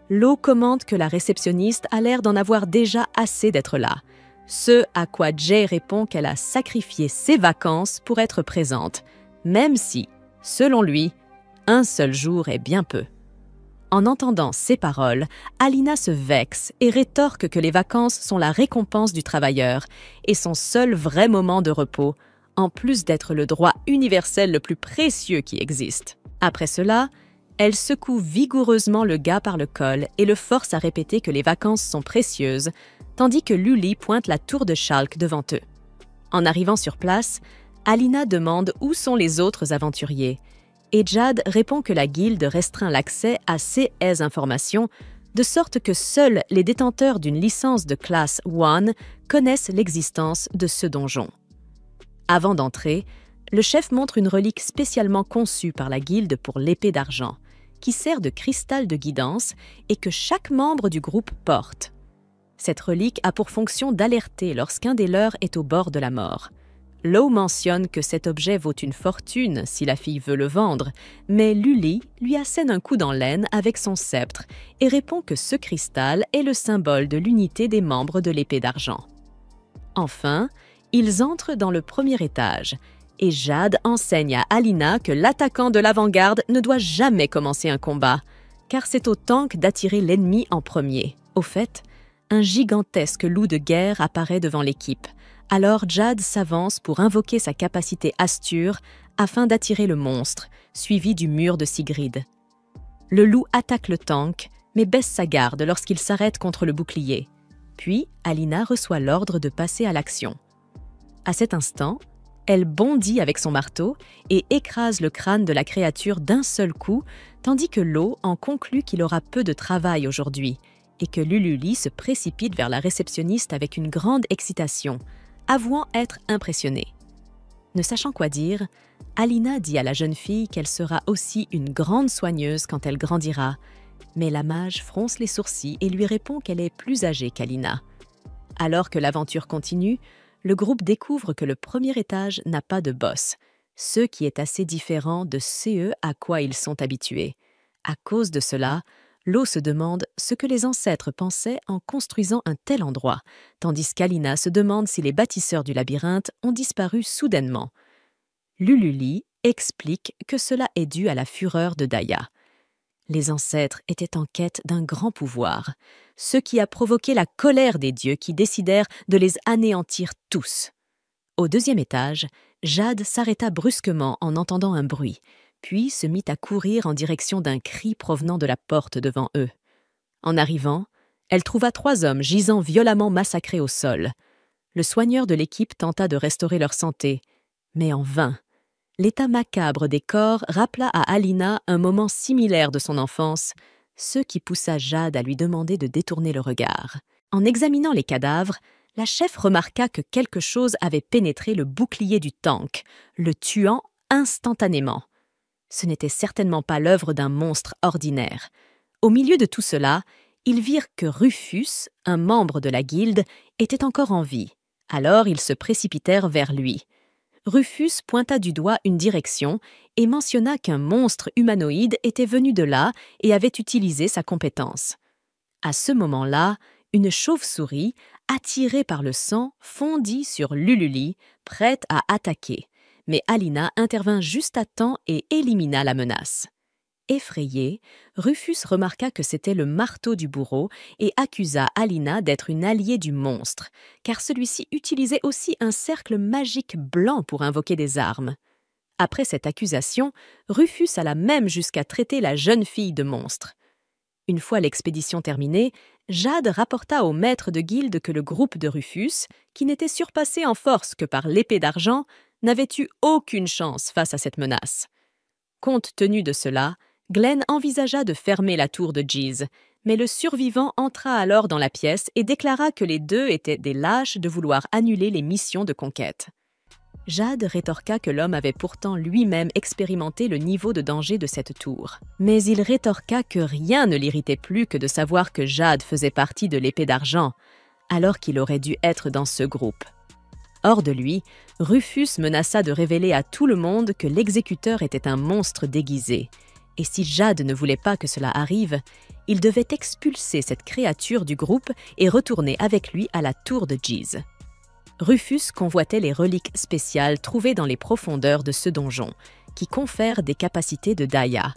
S1: Lo commente que la réceptionniste a l'air d'en avoir déjà assez d'être là, ce à quoi Jay répond qu'elle a sacrifié ses vacances pour être présente, même si, selon lui, un seul jour est bien peu. En entendant ces paroles, Alina se vexe et rétorque que les vacances sont la récompense du travailleur et son seul vrai moment de repos, en plus d'être le droit universel le plus précieux qui existe. Après cela, elle secoue vigoureusement le gars par le col et le force à répéter que les vacances sont précieuses, tandis que Lully pointe la tour de Schalk devant eux. En arrivant sur place, Alina demande où sont les autres aventuriers, et Jade répond que la guilde restreint l'accès à ces informations, de sorte que seuls les détenteurs d'une licence de classe 1 connaissent l'existence de ce donjon. Avant d'entrer, le chef montre une relique spécialement conçue par la guilde pour l'épée d'argent, qui sert de cristal de guidance et que chaque membre du groupe porte. Cette relique a pour fonction d'alerter lorsqu'un des leurs est au bord de la mort. Lo mentionne que cet objet vaut une fortune si la fille veut le vendre, mais Lully lui assène un coup dans l'aine avec son sceptre et répond que ce cristal est le symbole de l'unité des membres de l'épée d'argent. Enfin, ils entrent dans le premier étage, et Jade enseigne à Alina que l'attaquant de l'avant-garde ne doit jamais commencer un combat, car c'est au tank d'attirer l'ennemi en premier. Au fait, un gigantesque loup de guerre apparaît devant l'équipe. Alors Jade s'avance pour invoquer sa capacité Astur afin d'attirer le monstre, suivi du mur de Sigrid. Le loup attaque le tank, mais baisse sa garde lorsqu'il s'arrête contre le bouclier. Puis, Alina reçoit l'ordre de passer à l'action. À cet instant, elle bondit avec son marteau et écrase le crâne de la créature d'un seul coup, tandis que Lo en conclut qu'il aura peu de travail aujourd'hui et que Lully se précipite vers la réceptionniste avec une grande excitation, avouant être impressionnée. Ne sachant quoi dire, Alina dit à la jeune fille qu'elle sera aussi une grande soigneuse quand elle grandira, mais la mage fronce les sourcils et lui répond qu'elle est plus âgée qu'Alina. Alors que l'aventure continue, le groupe découvre que le premier étage n'a pas de boss, ce qui est assez différent de ce à quoi ils sont habitués. À cause de cela, Lo se demande ce que les ancêtres pensaient en construisant un tel endroit, tandis qu'Alina se demande si les bâtisseurs du labyrinthe ont disparu soudainement. Lululi explique que cela est dû à la fureur de Daya. Les ancêtres étaient en quête d'un grand pouvoir, ce qui a provoqué la colère des dieux qui décidèrent de les anéantir tous. Au deuxième étage, Jade s'arrêta brusquement en entendant un bruit, puis se mit à courir en direction d'un cri provenant de la porte devant eux. En arrivant, elle trouva 3 hommes gisant violemment massacrés au sol. Le soigneur de l'équipe tenta de restaurer leur santé, mais en vain. L'état macabre des corps rappela à Alina un moment similaire de son enfance, ce qui poussa Jade à lui demander de détourner le regard. En examinant les cadavres, la chef remarqua que quelque chose avait pénétré le bouclier du tank, le tuant instantanément. Ce n'était certainement pas l'œuvre d'un monstre ordinaire. Au milieu de tout cela, ils virent que Rufus, un membre de la guilde, était encore en vie. Alors ils se précipitèrent vers lui. Rufus pointa du doigt une direction et mentionna qu'un monstre humanoïde était venu de là et avait utilisé sa compétence. À ce moment-là, une chauve-souris, attirée par le sang, fondit sur Lululi, prête à attaquer. Mais Alina intervint juste à temps et élimina la menace. Effrayé, Rufus remarqua que c'était le marteau du bourreau et accusa Alina d'être une alliée du monstre, car celui-ci utilisait aussi un cercle magique blanc pour invoquer des armes. Après cette accusation, Rufus alla même jusqu'à traiter la jeune fille de monstre. Une fois l'expédition terminée, Jade rapporta au maître de guilde que le groupe de Rufus, qui n'était surpassé en force que par l'épée d'argent, n'avait eu aucune chance face à cette menace. Compte tenu de cela, Glenn envisagea de fermer la tour de Jeez, mais le survivant entra alors dans la pièce et déclara que les deux étaient des lâches de vouloir annuler les missions de conquête. Jade rétorqua que l'homme avait pourtant lui-même expérimenté le niveau de danger de cette tour. Mais il rétorqua que rien ne l'irritait plus que de savoir que Jade faisait partie de l'épée d'argent, alors qu'il aurait dû être dans ce groupe. Hors de lui, Rufus menaça de révéler à tout le monde que l'exécuteur était un monstre déguisé, et si Jade ne voulait pas que cela arrive, il devait expulser cette créature du groupe et retourner avec lui à la tour de Jeez. Rufus convoitait les reliques spéciales trouvées dans les profondeurs de ce donjon, qui confèrent des capacités de Daya.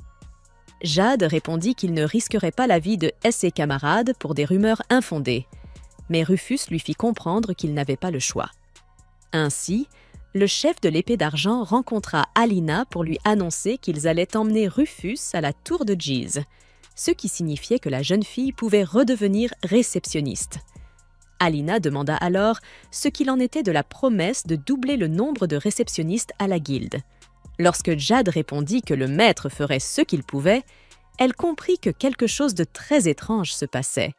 S1: Jade répondit qu'il ne risquerait pas la vie de ses camarades pour des rumeurs infondées, mais Rufus lui fit comprendre qu'il n'avait pas le choix. Ainsi, le chef de l'épée d'argent rencontra Alina pour lui annoncer qu'ils allaient emmener Rufus à la tour de Jeez, ce qui signifiait que la jeune fille pouvait redevenir réceptionniste. Alina demanda alors ce qu'il en était de la promesse de doubler le nombre de réceptionnistes à la guilde. Lorsque Jade répondit que le maître ferait ce qu'il pouvait, elle comprit que quelque chose de très étrange se passait.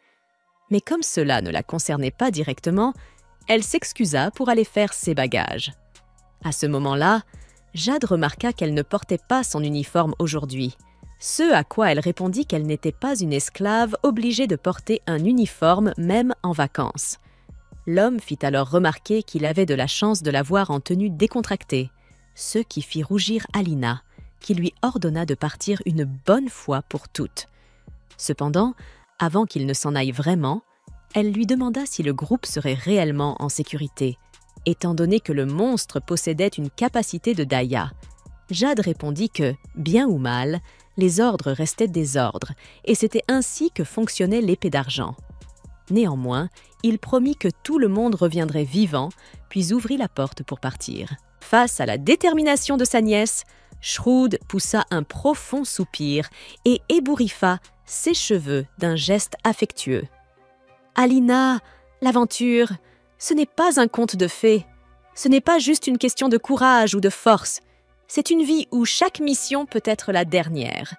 S1: Mais comme cela ne la concernait pas directement, elle s'excusa pour aller faire ses bagages. À ce moment-là, Jade remarqua qu'elle ne portait pas son uniforme aujourd'hui, ce à quoi elle répondit qu'elle n'était pas une esclave obligée de porter un uniforme même en vacances. L'homme fit alors remarquer qu'il avait de la chance de la voir en tenue décontractée, ce qui fit rougir Alina, qui lui ordonna de partir une bonne fois pour toutes. Cependant, avant qu'il ne s'en aille vraiment, elle lui demanda si le groupe serait réellement en sécurité, étant donné que le monstre possédait une capacité de Daya. Jade répondit que, bien ou mal, les ordres restaient des ordres, et c'était ainsi que fonctionnait l'épée d'argent. Néanmoins, il promit que tout le monde reviendrait vivant, puis ouvrit la porte pour partir. Face à la détermination de sa nièce, Shrewd poussa un profond soupir et ébouriffa ses cheveux d'un geste affectueux. « Alina, l'aventure, ce n'est pas un conte de fées. Ce n'est pas juste une question de courage ou de force. C'est une vie où chaque mission peut être la dernière. »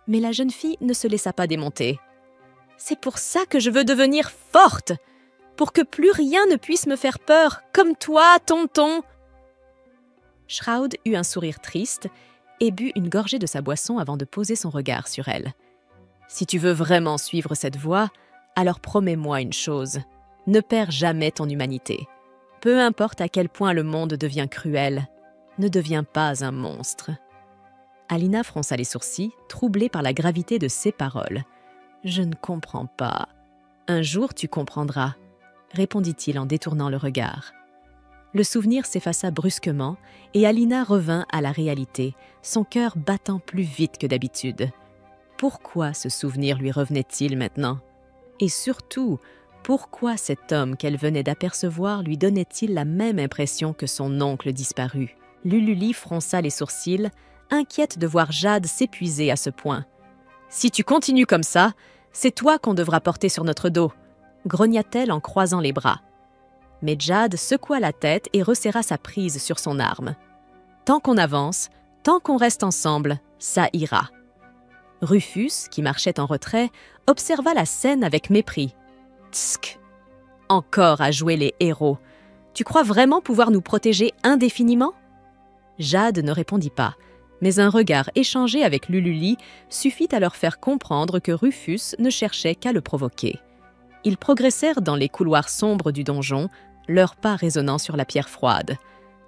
S1: Mais la jeune fille ne se laissa pas démonter. « C'est pour ça que je veux devenir forte, pour que plus rien ne puisse me faire peur, comme toi, tonton. » Shroud eut un sourire triste et but une gorgée de sa boisson avant de poser son regard sur elle. « Si tu veux vraiment suivre cette voie, alors promets-moi une chose. Ne perds jamais ton humanité. Peu importe à quel point le monde devient cruel, ne deviens pas un monstre. » Alina fronça les sourcils, troublée par la gravité de ses paroles. « Je ne comprends pas. Un jour tu comprendras, » répondit-il en détournant le regard. Le souvenir s'effaça brusquement et Alina revint à la réalité, son cœur battant plus vite que d'habitude. Pourquoi ce souvenir lui revenait-il maintenant? Et surtout, pourquoi cet homme qu'elle venait d'apercevoir lui donnait-il la même impression que son oncle disparu? Lululi fronça les sourcils, inquiète de voir Jade s'épuiser à ce point. « Si tu continues comme ça, c'est toi qu'on devra porter sur notre dos », grogna-t-elle en croisant les bras. Mais Jade secoua la tête et resserra sa prise sur son arme. « Tant qu'on avance, tant qu'on reste ensemble, ça ira. » Rufus, qui marchait en retrait, observa la scène avec mépris. « Tsk! Encore à jouer les héros. Tu crois vraiment pouvoir nous protéger indéfiniment ?» Jade ne répondit pas, mais un regard échangé avec Lululi suffit à leur faire comprendre que Rufus ne cherchait qu'à le provoquer. Ils progressèrent dans les couloirs sombres du donjon, leurs pas résonnant sur la pierre froide.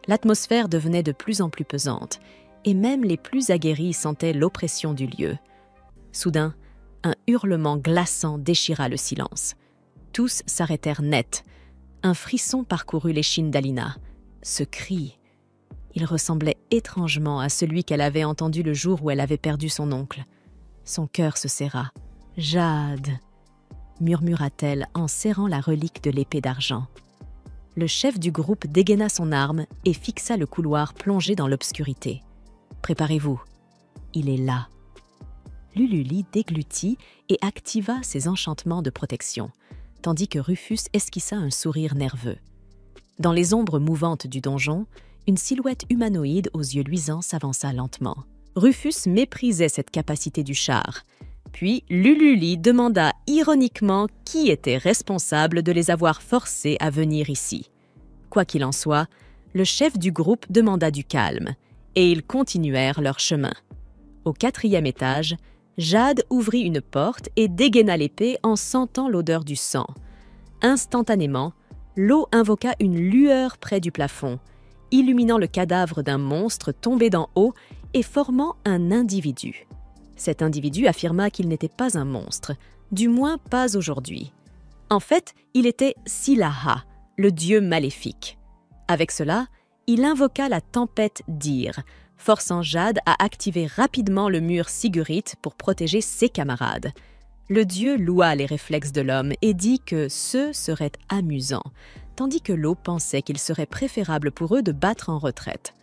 S1: L'atmosphère devenait de plus en plus pesante, et même les plus aguerris sentaient l'oppression du lieu. Soudain, un hurlement glaçant déchira le silence. Tous s'arrêtèrent net. Un frisson parcourut l'échine d'Alina. Ce cri, il ressemblait étrangement à celui qu'elle avait entendu le jour où elle avait perdu son oncle. Son cœur se serra. « Jade !» murmura-t-elle en serrant la relique de l'épée d'argent. Le chef du groupe dégaina son arme et fixa le couloir plongé dans l'obscurité. « Préparez-vous, il est là. » Lululi déglutit et activa ses enchantements de protection, tandis que Rufus esquissa un sourire nerveux. Dans les ombres mouvantes du donjon, une silhouette humanoïde aux yeux luisants s'avança lentement. Rufus méprisait cette capacité du char. Puis Lululi demanda ironiquement qui était responsable de les avoir forcés à venir ici. Quoi qu'il en soit, le chef du groupe demanda du calme, et ils continuèrent leur chemin. Au 4e étage, Jade ouvrit une porte et dégaina l'épée en sentant l'odeur du sang. Instantanément, l'eau invoqua une lueur près du plafond, illuminant le cadavre d'un monstre tombé d'en haut et formant un individu. Cet individu affirma qu'il n'était pas un monstre, du moins pas aujourd'hui. En fait, il était Silaha, le dieu maléfique. Avec cela, il invoqua la tempête d'Ir, forçant Jade à activer rapidement le mur Sigurite pour protéger ses camarades. Le dieu loua les réflexes de l'homme et dit que ce serait amusant, tandis que l'eau pensait qu'il serait préférable pour eux de battre en retraite.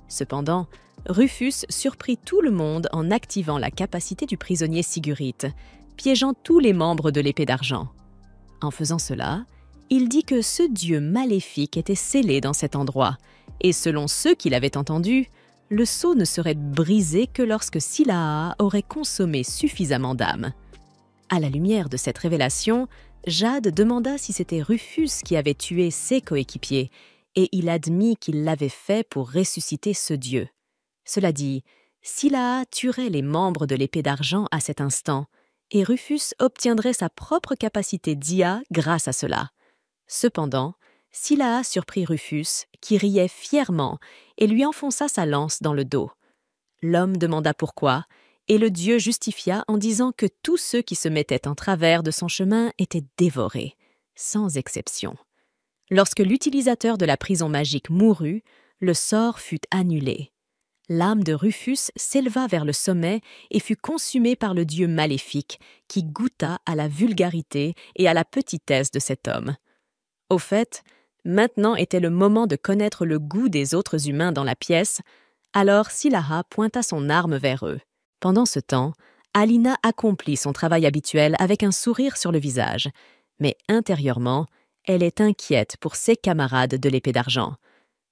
S1: Cependant, Rufus surprit tout le monde en activant la capacité du prisonnier Sigurite, piégeant tous les membres de l'épée d'argent. En faisant cela, il dit que ce dieu maléfique était scellé dans cet endroit, et selon ceux qui l'avaient entendu, le sceau ne serait brisé que lorsque Silaha aurait consommé suffisamment d'âme. À la lumière de cette révélation, Jade demanda si c'était Rufus qui avait tué ses coéquipiers, et il admit qu'il l'avait fait pour ressusciter ce dieu. Cela dit, Silaha tuerait les membres de l'épée d'argent à cet instant, et Rufus obtiendrait sa propre capacité d'IA grâce à cela. Cependant, Silaha surprit Rufus, qui riait fièrement, et lui enfonça sa lance dans le dos. L'homme demanda pourquoi, et le dieu justifia en disant que tous ceux qui se mettaient en travers de son chemin étaient dévorés, sans exception. Lorsque l'utilisateur de la prison magique mourut, le sort fut annulé. L'âme de Rufus s'éleva vers le sommet et fut consumée par le dieu maléfique, qui goûta à la vulgarité et à la petitesse de cet homme. Au fait, maintenant était le moment de connaître le goût des autres humains dans la pièce, alors Silaha pointa son arme vers eux. Pendant ce temps, Alina accomplit son travail habituel avec un sourire sur le visage, mais intérieurement, elle est inquiète pour ses camarades de l'épée d'argent.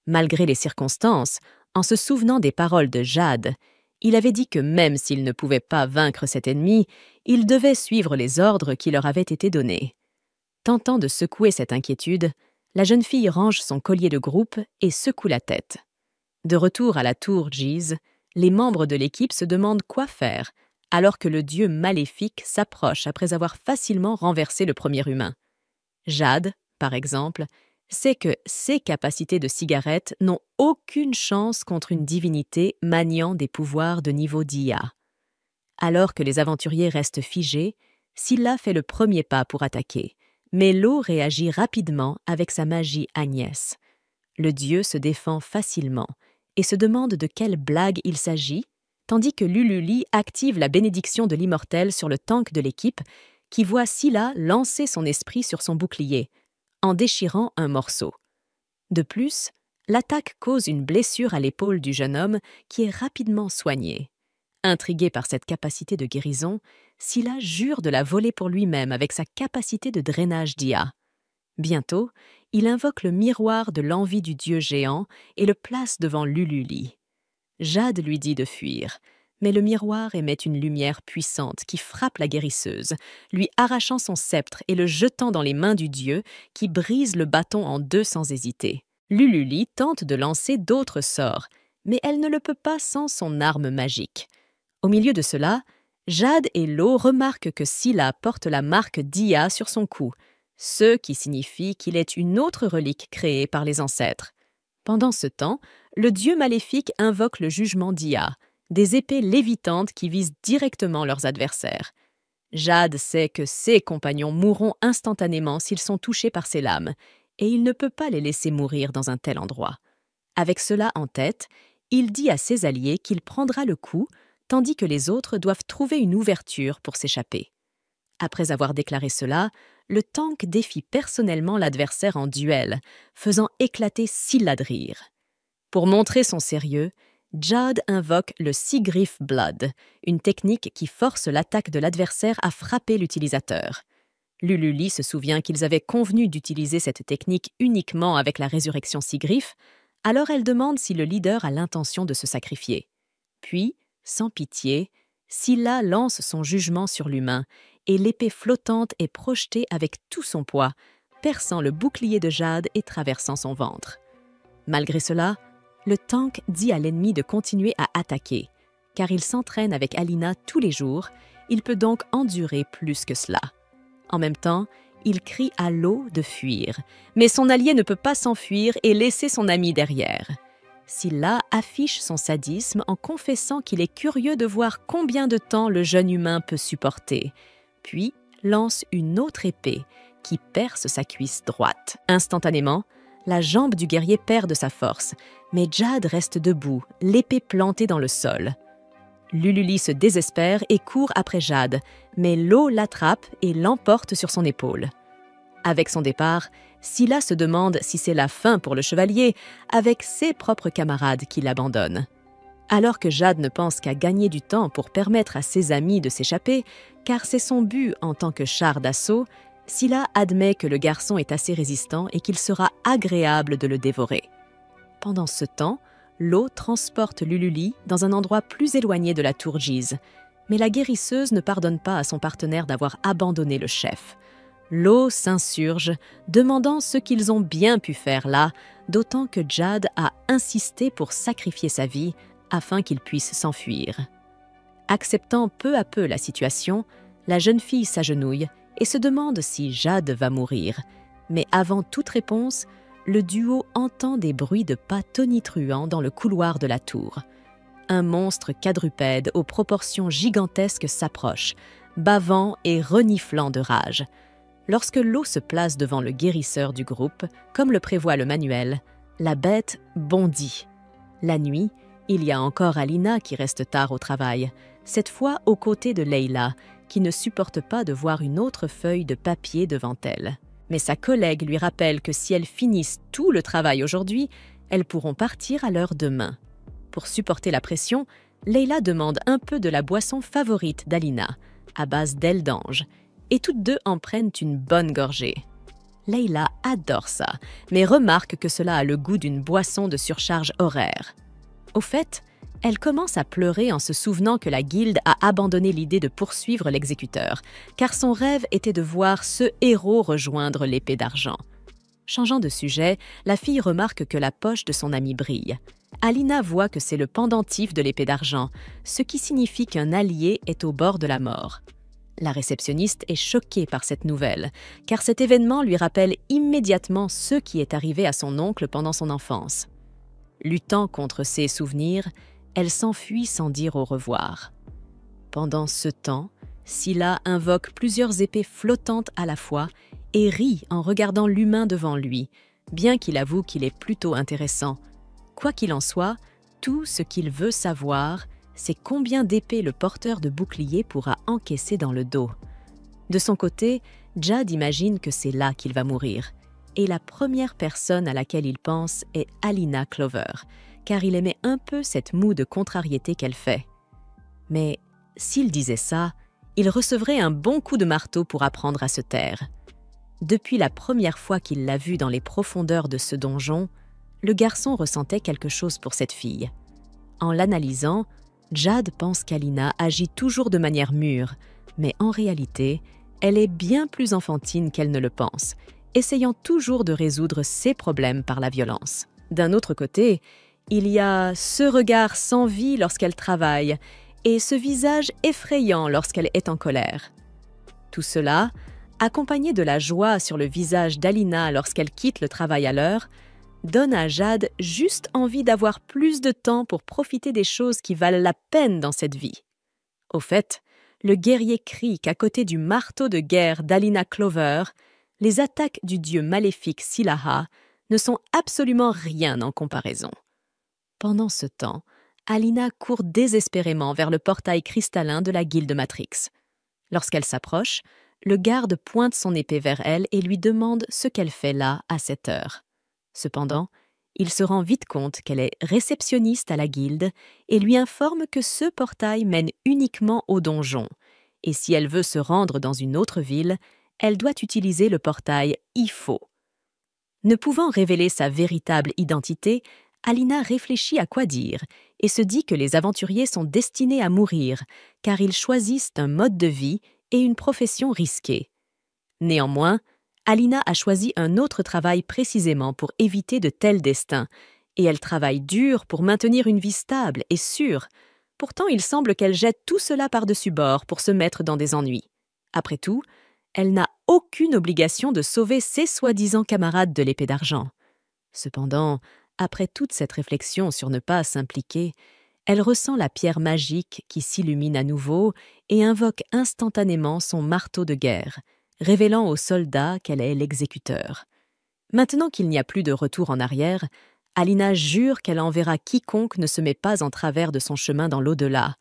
S1: Malgré les circonstances, en se souvenant des paroles de Jade, il avait dit que même s'il ne pouvait pas vaincre cet ennemi, il devait suivre les ordres qui leur avaient été donnés. Tentant de secouer cette inquiétude, la jeune fille range son collier de groupe et secoue la tête. De retour à la tour Giz, les membres de l'équipe se demandent quoi faire, alors que le dieu maléfique s'approche après avoir facilement renversé le premier humain. Jade, par exemple, sait que ses capacités de cigarette n'ont aucune chance contre une divinité maniant des pouvoirs de niveau d'IA. Alors que les aventuriers restent figés, Scylla fait le premier pas pour attaquer, mais Lo réagit rapidement avec sa magie Agnès. Le dieu se défend facilement et se demande de quelle blague il s'agit, tandis que Lululi active la bénédiction de l'immortel sur le tank de l'équipe, qui voit Scylla lancer son esprit sur son bouclier, en déchirant un morceau. De plus, l'attaque cause une blessure à l'épaule du jeune homme qui est rapidement soignée. Intrigué par cette capacité de guérison, Scylla jure de la voler pour lui-même avec sa capacité de drainage d'IA. Bientôt, il invoque le miroir de l'envie du dieu géant et le place devant Lululi. Jade lui dit de fuir, mais le miroir émet une lumière puissante qui frappe la guérisseuse, lui arrachant son sceptre et le jetant dans les mains du dieu qui brise le bâton en deux sans hésiter. Lululi tente de lancer d'autres sorts, mais elle ne le peut pas sans son arme magique. Au milieu de cela, Jade et Lo remarquent que Scylla porte la marque d'Ia sur son cou, ce qui signifie qu'il est une autre relique créée par les ancêtres. Pendant ce temps, le dieu maléfique invoque le jugement d'Ia, des épées lévitantes qui visent directement leurs adversaires. Jade sait que ses compagnons mourront instantanément s'ils sont touchés par ces lames, et il ne peut pas les laisser mourir dans un tel endroit. Avec cela en tête, il dit à ses alliés qu'il prendra le coup, tandis que les autres doivent trouver une ouverture pour s'échapper. Après avoir déclaré cela, le tank défie personnellement l'adversaire en duel, faisant éclater Scylla de rire. Pour montrer son sérieux, Jade invoque le Sigriff Blood, une technique qui force l'attaque de l'adversaire à frapper l'utilisateur. Lululi se souvient qu'ils avaient convenu d'utiliser cette technique uniquement avec la résurrection Sigriff, alors elle demande si le leader a l'intention de se sacrifier. Puis, sans pitié, Scylla lance son jugement sur l'humain et l'épée flottante est projetée avec tout son poids, perçant le bouclier de Jade et traversant son ventre. Malgré cela, le tank dit à l'ennemi de continuer à attaquer, car il s'entraîne avec Alina tous les jours, il peut donc endurer plus que cela. En même temps, il crie à Lo de fuir, mais son allié ne peut pas s'enfuir et laisser son ami derrière. Scylla affiche son sadisme en confessant qu'il est curieux de voir combien de temps le jeune humain peut supporter, puis lance une autre épée qui perce sa cuisse droite. Instantanément, la jambe du guerrier perd de sa force, mais Jade reste debout, l'épée plantée dans le sol. Lululi se désespère et court après Jade, mais Lo l'attrape et l'emporte sur son épaule. Avec son départ, Scylla se demande si c'est la fin pour le chevalier, avec ses propres camarades qui l'abandonnent. Alors que Jade ne pense qu'à gagner du temps pour permettre à ses amis de s'échapper, car c'est son but en tant que char d'assaut, Scylla admet que le garçon est assez résistant et qu'il sera agréable de le dévorer. Pendant ce temps, Lo transporte Lululi dans un endroit plus éloigné de la tour Giz, mais la guérisseuse ne pardonne pas à son partenaire d'avoir abandonné le chef. Lo s'insurge, demandant ce qu'ils ont bien pu faire là, d'autant que Jade a insisté pour sacrifier sa vie afin qu'il puisse s'enfuir. Acceptant peu à peu la situation, la jeune fille s'agenouille et se demande si Jade va mourir. Mais avant toute réponse, le duo entend des bruits de pas tonitruants dans le couloir de la tour. Un monstre quadrupède aux proportions gigantesques s'approche, bavant et reniflant de rage. Lorsque Lo se place devant le guérisseur du groupe, comme le prévoit le manuel, la bête bondit. La nuit, il y a encore Alina qui reste tard au travail, cette fois aux côtés de Leila, qui ne supporte pas de voir une autre feuille de papier devant elle. Mais sa collègue lui rappelle que si elles finissent tout le travail aujourd'hui, elles pourront partir à l'heure demain. Pour supporter la pression, Leila demande un peu de la boisson favorite d'Alina, à base d'ailes d'ange, et toutes deux en prennent une bonne gorgée. Leila adore ça, mais remarque que cela a le goût d'une boisson de surcharge horaire. Au fait, elle commence à pleurer en se souvenant que la guilde a abandonné l'idée de poursuivre l'exécuteur, car son rêve était de voir ce héros rejoindre l'épée d'argent. Changeant de sujet, la fille remarque que la poche de son amie brille. Alina voit que c'est le pendentif de l'épée d'argent, ce qui signifie qu'un allié est au bord de la mort. La réceptionniste est choquée par cette nouvelle, car cet événement lui rappelle immédiatement ce qui est arrivé à son oncle pendant son enfance. Luttant contre ses souvenirs, elle s'enfuit sans dire au revoir. Pendant ce temps, Scylla invoque plusieurs épées flottantes à la fois et rit en regardant l'humain devant lui, bien qu'il avoue qu'il est plutôt intéressant. Quoi qu'il en soit, tout ce qu'il veut savoir, c'est combien d'épées le porteur de bouclier pourra encaisser dans le dos. De son côté, Jad imagine que c'est là qu'il va mourir. Et la première personne à laquelle il pense est Alina Clover, car il aimait un peu cette moue de contrariété qu'elle fait. Mais s'il disait ça, il recevrait un bon coup de marteau pour apprendre à se taire. Depuis la première fois qu'il l'a vue dans les profondeurs de ce donjon, le garçon ressentait quelque chose pour cette fille. En l'analysant, Jad pense qu'Alina agit toujours de manière mûre, mais en réalité, elle est bien plus enfantine qu'elle ne le pense, essayant toujours de résoudre ses problèmes par la violence. D'un autre côté, il y a ce regard sans vie lorsqu'elle travaille et ce visage effrayant lorsqu'elle est en colère. Tout cela, accompagné de la joie sur le visage d'Alina lorsqu'elle quitte le travail à l'heure, donne à Jad juste envie d'avoir plus de temps pour profiter des choses qui valent la peine dans cette vie. Au fait, le guerrier crie qu'à côté du marteau de guerre d'Alina Clover, les attaques du dieu maléfique Silaha ne sont absolument rien en comparaison. Pendant ce temps, Alina court désespérément vers le portail cristallin de la guilde Matrix. Lorsqu'elle s'approche, le garde pointe son épée vers elle et lui demande ce qu'elle fait là à cette heure. Cependant, il se rend vite compte qu'elle est réceptionniste à la guilde et lui informe que ce portail mène uniquement au donjon, et si elle veut se rendre dans une autre ville, elle doit utiliser le portail Ifo. Ne pouvant révéler sa véritable identité, Alina réfléchit à quoi dire et se dit que les aventuriers sont destinés à mourir, car ils choisissent un mode de vie et une profession risquée. Néanmoins, Alina a choisi un autre travail précisément pour éviter de tels destins, et elle travaille dur pour maintenir une vie stable et sûre. Pourtant, il semble qu'elle jette tout cela par-dessus bord pour se mettre dans des ennuis. Après tout, elle n'a aucune obligation de sauver ses soi-disant camarades de l'épée d'argent. Cependant, après toute cette réflexion sur ne pas s'impliquer, elle ressent la pierre magique qui s'illumine à nouveau et invoque instantanément son marteau de guerre, révélant aux soldats qu'elle est l'exécuteur. Maintenant qu'il n'y a plus de retour en arrière, Alina jure qu'elle enverra quiconque ne se met pas en travers de son chemin dans l'au-delà.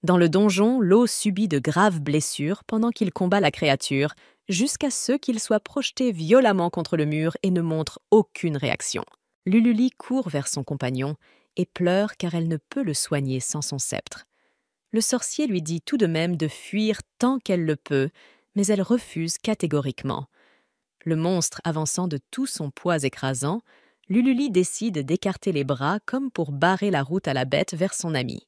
S1: Dans le donjon, Lo subit de graves blessures pendant qu'il combat la créature, jusqu'à ce qu'il soit projeté violemment contre le mur et ne montre aucune réaction. Lululi court vers son compagnon et pleure car elle ne peut le soigner sans son sceptre. Le sorcier lui dit tout de même de fuir tant qu'elle le peut, mais elle refuse catégoriquement. Le monstre avançant de tout son poids écrasant, Lululi décide d'écarter les bras comme pour barrer la route à la bête vers son ami.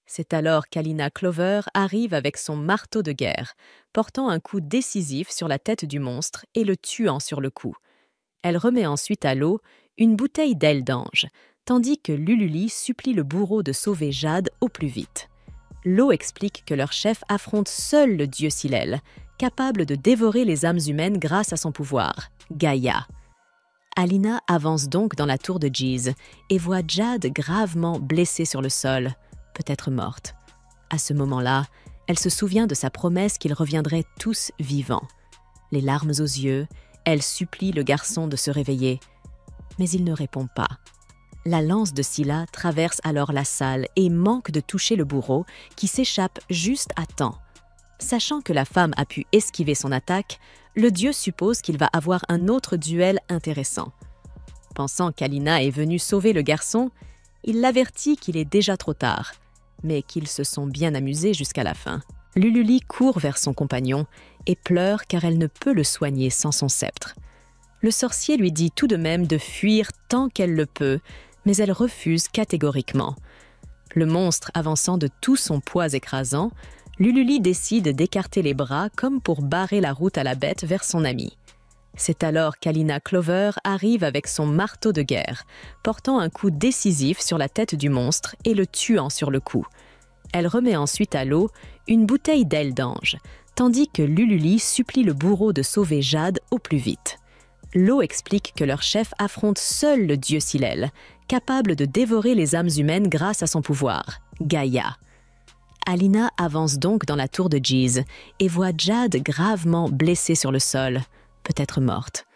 S1: C'est alors qu'Alina Clover arrive avec son marteau de guerre, portant un coup décisif sur la tête du monstre et le tuant sur le coup. Elle remet ensuite à Lo une bouteille d'aile d'ange, tandis que Lululi supplie le bourreau de sauver Jad au plus vite. Lo explique que leur chef affronte seul le dieu Silel, capable de dévorer les âmes humaines grâce à son pouvoir, Gaïa. Alina avance donc dans la tour de Djiz et voit Jad gravement blessée sur le sol, peut-être morte. À ce moment-là, elle se souvient de sa promesse qu'ils reviendraient tous vivants. Les larmes aux yeux, elle supplie le garçon de se réveiller, mais il ne répond pas. La lance de Scylla traverse alors la salle et manque de toucher le bourreau qui s'échappe juste à temps. Sachant que la femme a pu esquiver son attaque, le dieu suppose qu'il va avoir un autre duel intéressant. Pensant qu'Alina est venue sauver le garçon, il l'avertit qu'il est déjà trop tard, mais qu'ils se sont bien amusés jusqu'à la fin. Lululi court vers son compagnon et pleure car elle ne peut le soigner sans son sceptre. Le sorcier lui dit tout de même de fuir tant qu'elle le peut, mais elle refuse catégoriquement. Le monstre avançant de tout son poids écrasant, Lululi décide d'écarter les bras comme pour barrer la route à la bête vers son ami. C'est alors qu'Alina Clover arrive avec son marteau de guerre, portant un coup décisif sur la tête du monstre et le tuant sur le coup. Elle remet ensuite à l'eau une bouteille d'aile d'ange, tandis que Lululi supplie le bourreau de sauver Jade au plus vite. L'eau explique que leur chef affronte seul le dieu Silel, capable de dévorer les âmes humaines grâce à son pouvoir, Gaïa. Alina avance donc dans la tour de Jeez et voit Jade gravement blessée sur le sol, peut-être morte.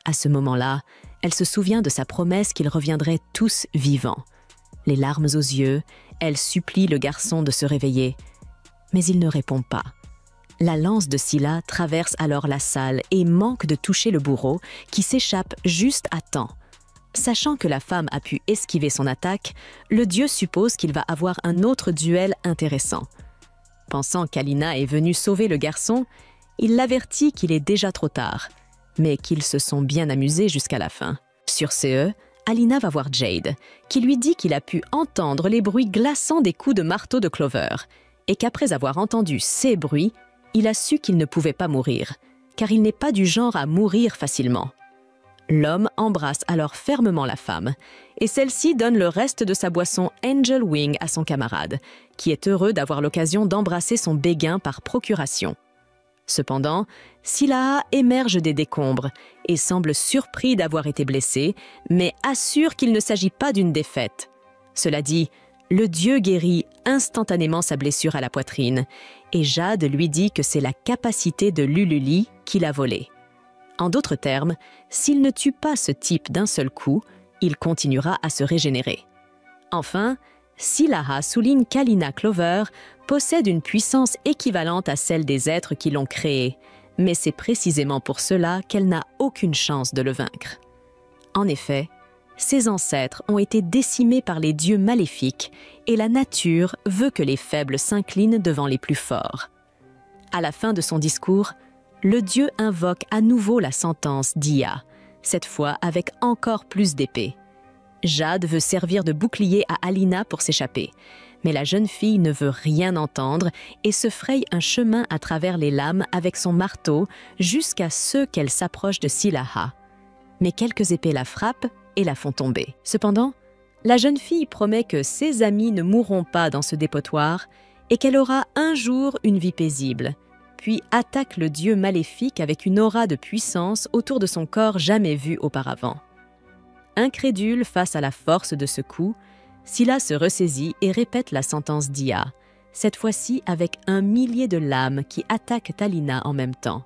S1: À ce moment-là, elle se souvient de sa promesse qu'ils reviendraient tous vivants. Les larmes aux yeux, elle supplie le garçon de se réveiller, mais il ne répond pas. La lance de Scylla traverse alors la salle et manque de toucher le bourreau qui s'échappe juste à temps. Sachant que la femme a pu esquiver son attaque, le dieu suppose qu'il va avoir un autre duel intéressant. Pensant qu'Alina est venue sauver le garçon, il l'avertit qu'il est déjà trop tard, mais qu'ils se sont bien amusés jusqu'à la fin. Sur ce, Alina va voir Jade, qui lui dit qu'il a pu entendre les bruits glaçants des coups de marteau de Clover, et qu'après avoir entendu ces bruits, il a su qu'il ne pouvait pas mourir, car il n'est pas du genre à mourir facilement. L'homme embrasse alors fermement la femme, et celle-ci donne le reste de sa boisson Angel Wing à son camarade, qui est heureux d'avoir l'occasion d'embrasser son béguin par procuration. Cependant, Scylla émerge des décombres et semble surpris d'avoir été blessé, mais assure qu'il ne s'agit pas d'une défaite. Cela dit, le dieu guérit instantanément sa blessure à la poitrine, et Jade lui dit que c'est la capacité de Lululi qui l'a volée. En d'autres termes, s'il ne tue pas ce type d'un seul coup, il continuera à se régénérer. Enfin, Scylla souligne qu'Alina Clover possède une puissance équivalente à celle des êtres qui l'ont créée, mais c'est précisément pour cela qu'elle n'a aucune chance de le vaincre. En effet, ses ancêtres ont été décimés par les dieux maléfiques et la nature veut que les faibles s'inclinent devant les plus forts. À la fin de son discours, le dieu invoque à nouveau la sentence d'Ia, cette fois avec encore plus d'épée. Jade veut servir de bouclier à Alina pour s'échapper, mais la jeune fille ne veut rien entendre et se fraye un chemin à travers les lames avec son marteau jusqu'à ce qu'elle s'approche de Scylla. Mais quelques épées la frappent et la font tomber. Cependant, la jeune fille promet que ses amis ne mourront pas dans ce dépotoir et qu'elle aura un jour une vie paisible, puis attaque le dieu maléfique avec une aura de puissance autour de son corps jamais vue auparavant. Incrédule face à la force de ce coup, Scylla se ressaisit et répète la sentence d'Ia, cette fois-ci avec 1 millier de lames qui attaquent Alina en même temps.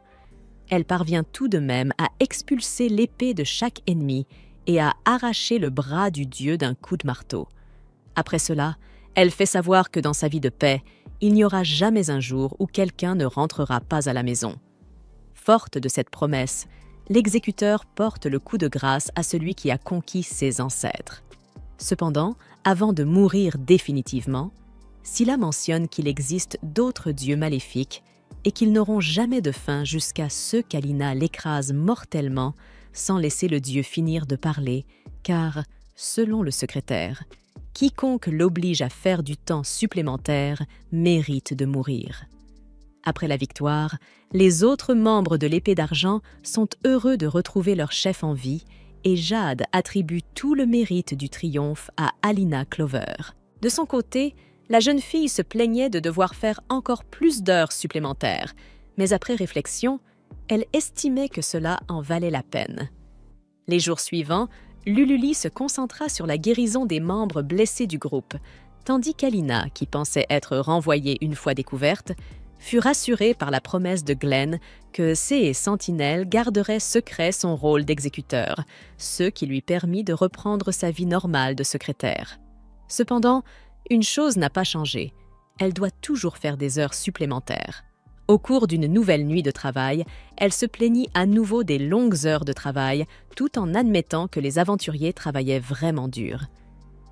S1: Elle parvient tout de même à expulser l'épée de chaque ennemi et à arracher le bras du dieu d'un coup de marteau. Après cela, elle fait savoir que dans sa vie de paix, il n'y aura jamais un jour où quelqu'un ne rentrera pas à la maison. Forte de cette promesse, l'exécuteur porte le coup de grâce à celui qui a conquis ses ancêtres. Cependant, avant de mourir définitivement, Scylla mentionne qu'il existe d'autres dieux maléfiques et qu'ils n'auront jamais de fin jusqu'à ce qu'Alina l'écrase mortellement sans laisser le dieu finir de parler, car, selon le secrétaire, quiconque l'oblige à faire du temps supplémentaire mérite de mourir. Après la victoire, les autres membres de l'épée d'argent sont heureux de retrouver leur chef en vie et Jade attribue tout le mérite du triomphe à Alina Clover. De son côté, la jeune fille se plaignait de devoir faire encore plus d'heures supplémentaires, mais après réflexion, elle estimait que cela en valait la peine. Les jours suivants, Lululi se concentra sur la guérison des membres blessés du groupe, tandis qu'Alina, qui pensait être renvoyée une fois découverte, fut rassurée par la promesse de Glenn que ses sentinelles garderaient secret son rôle d'exécuteur, ce qui lui permit de reprendre sa vie normale de secrétaire. Cependant, une chose n'a pas changé, elle doit toujours faire des heures supplémentaires. Au cours d'une nouvelle nuit de travail, elle se plaignit à nouveau des longues heures de travail, tout en admettant que les aventuriers travaillaient vraiment dur.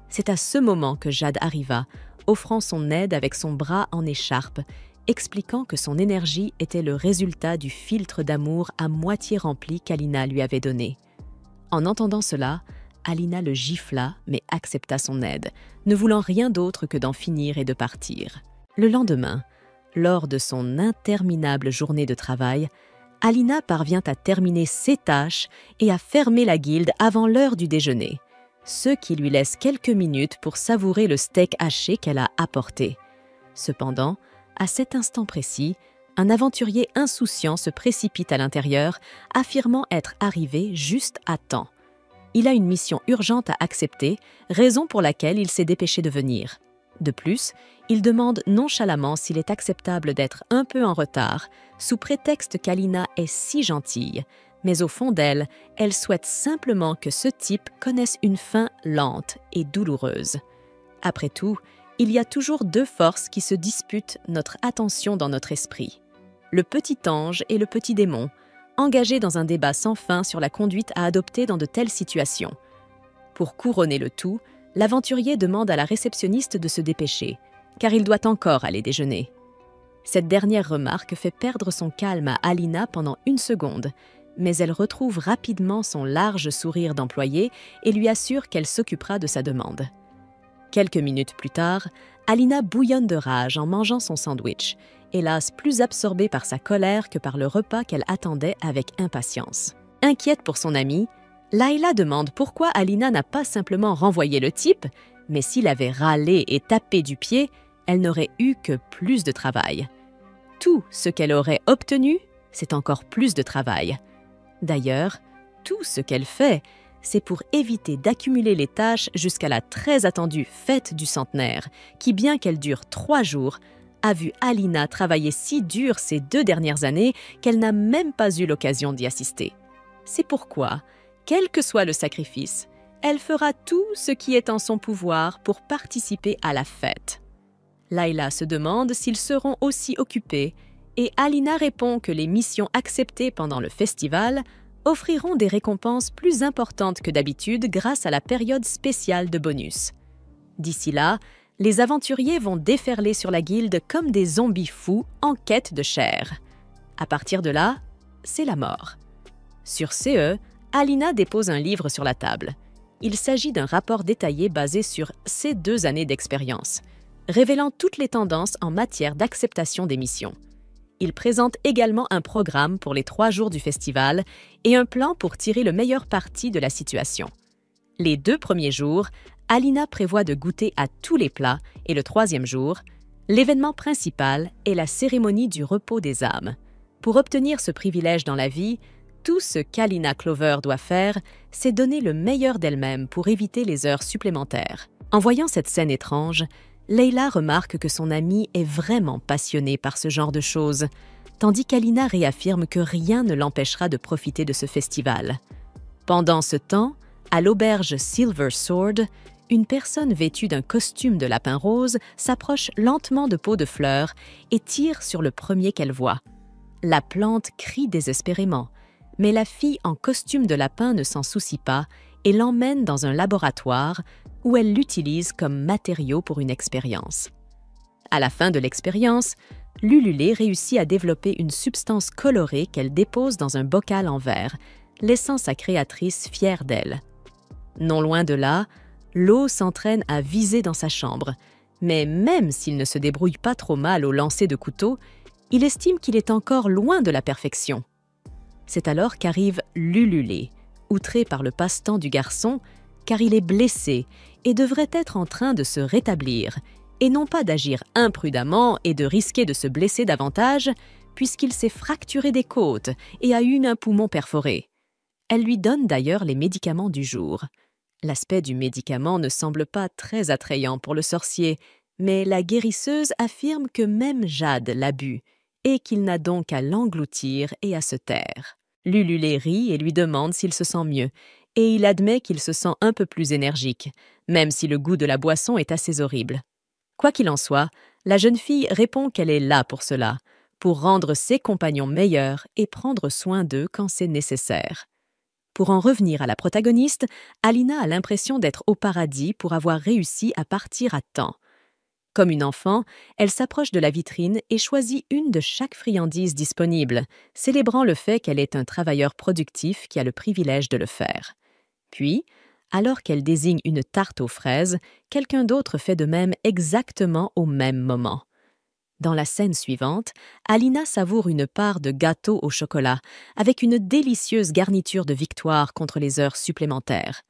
S1: C'est à ce moment que Jade arriva, offrant son aide avec son bras en écharpe, expliquant que son énergie était le résultat du filtre d'amour à moitié rempli qu'Alina lui avait donné. En entendant cela, Alina le gifla, mais accepta son aide, ne voulant rien d'autre que d'en finir et de partir. Le lendemain, lors de son interminable journée de travail, Alina parvient à terminer ses tâches et à fermer la guilde avant l'heure du déjeuner, ce qui lui laisse quelques minutes pour savourer le steak haché qu'elle a apporté. Cependant, à cet instant précis, un aventurier insouciant se précipite à l'intérieur, affirmant être arrivé juste à temps. Il a une mission urgente à accepter, raison pour laquelle il s'est dépêché de venir. De plus, il demande nonchalamment s'il est acceptable d'être un peu en retard, sous prétexte qu'Alina est si gentille. Mais au fond d'elle, elle souhaite simplement que ce type connaisse une fin lente et douloureuse. Après tout, il y a toujours deux forces qui se disputent notre attention dans notre esprit. Le petit ange et le petit démon, engagés dans un débat sans fin sur la conduite à adopter dans de telles situations. Pour couronner le tout, l'aventurier demande à la réceptionniste de se dépêcher, car il doit encore aller déjeuner. Cette dernière remarque fait perdre son calme à Alina pendant une seconde, mais elle retrouve rapidement son large sourire d'employé et lui assure qu'elle s'occupera de sa demande. Quelques minutes plus tard, Alina bouillonne de rage en mangeant son sandwich, hélas plus absorbée par sa colère que par le repas qu'elle attendait avec impatience. Inquiète pour son amie, Layla demande pourquoi Alina n'a pas simplement renvoyé le type, mais s'il avait râlé et tapé du pied, elle n'aurait eu que plus de travail. Tout ce qu'elle aurait obtenu, c'est encore plus de travail. D'ailleurs, tout ce qu'elle fait, c'est pour éviter d'accumuler les tâches jusqu'à la très attendue fête du centenaire, qui, bien qu'elle dure 3 jours, a vu Alina travailler si dur ces 2 dernières années qu'elle n'a même pas eu l'occasion d'y assister. C'est pourquoi, quel que soit le sacrifice, elle fera tout ce qui est en son pouvoir pour participer à la fête. Layla se demande s'ils seront aussi occupés et Alina répond que les missions acceptées pendant le festival offriront des récompenses plus importantes que d'habitude grâce à la période spéciale de bonus. D'ici là, les aventuriers vont déferler sur la guilde comme des zombies fous en quête de chair. À partir de là, c'est la mort. Sur CE, Alina dépose un livre sur la table. Il s'agit d'un rapport détaillé basé sur ses 2 années d'expérience, révélant toutes les tendances en matière d'acceptation des missions. Il présente également un programme pour les 3 jours du festival et un plan pour tirer le meilleur parti de la situation. Les 2 premiers jours, Alina prévoit de goûter à tous les plats et le 3e jour, l'événement principal est la cérémonie du repos des âmes. Pour obtenir ce privilège dans la vie, tout ce qu'Alina Clover doit faire, c'est donner le meilleur d'elle-même pour éviter les heures supplémentaires. En voyant cette scène étrange, Layla remarque que son amie est vraiment passionnée par ce genre de choses, tandis qu'Alina réaffirme que rien ne l'empêchera de profiter de ce festival. Pendant ce temps, à l'auberge Silver Sword, une personne vêtue d'un costume de lapin rose s'approche lentement de Pot de Fleur et tire sur le premier qu'elle voit. La plante crie désespérément, mais la fille en costume de lapin ne s'en soucie pas et l'emmène dans un laboratoire où elle l'utilise comme matériau pour une expérience. À la fin de l'expérience, Lululé réussit à développer une substance colorée qu'elle dépose dans un bocal en verre, laissant sa créatrice fière d'elle. Non loin de là, Lo s'entraîne à viser dans sa chambre, mais même s'il ne se débrouille pas trop mal au lancer de couteau, il estime qu'il est encore loin de la perfection. C'est alors qu'arrive Lululé, outré par le passe-temps du garçon, car il est blessé et devrait être en train de se rétablir, et non pas d'agir imprudemment et de risquer de se blesser davantage, puisqu'il s'est fracturé des côtes et a eu un poumon perforé. Elle lui donne d'ailleurs les médicaments du jour. L'aspect du médicament ne semble pas très attrayant pour le sorcier, mais la guérisseuse affirme que même Jade l'a bu, et qu'il n'a donc qu'à l'engloutir et à se taire. Lululé rit et lui demande s'il se sent mieux, et il admet qu'il se sent un peu plus énergique, même si le goût de la boisson est assez horrible. Quoi qu'il en soit, la jeune fille répond qu'elle est là pour cela, pour rendre ses compagnons meilleurs et prendre soin d'eux quand c'est nécessaire. Pour en revenir à la protagoniste, Alina a l'impression d'être au paradis pour avoir réussi à partir à temps. Comme une enfant, elle s'approche de la vitrine et choisit une de chaque friandise disponible, célébrant le fait qu'elle est un travailleur productif qui a le privilège de le faire. Puis, alors qu'elle désigne une tarte aux fraises, quelqu'un d'autre fait de même exactement au même moment. Dans la scène suivante, Alina savoure une part de gâteau au chocolat, avec une délicieuse garniture de victoire contre les heures supplémentaires.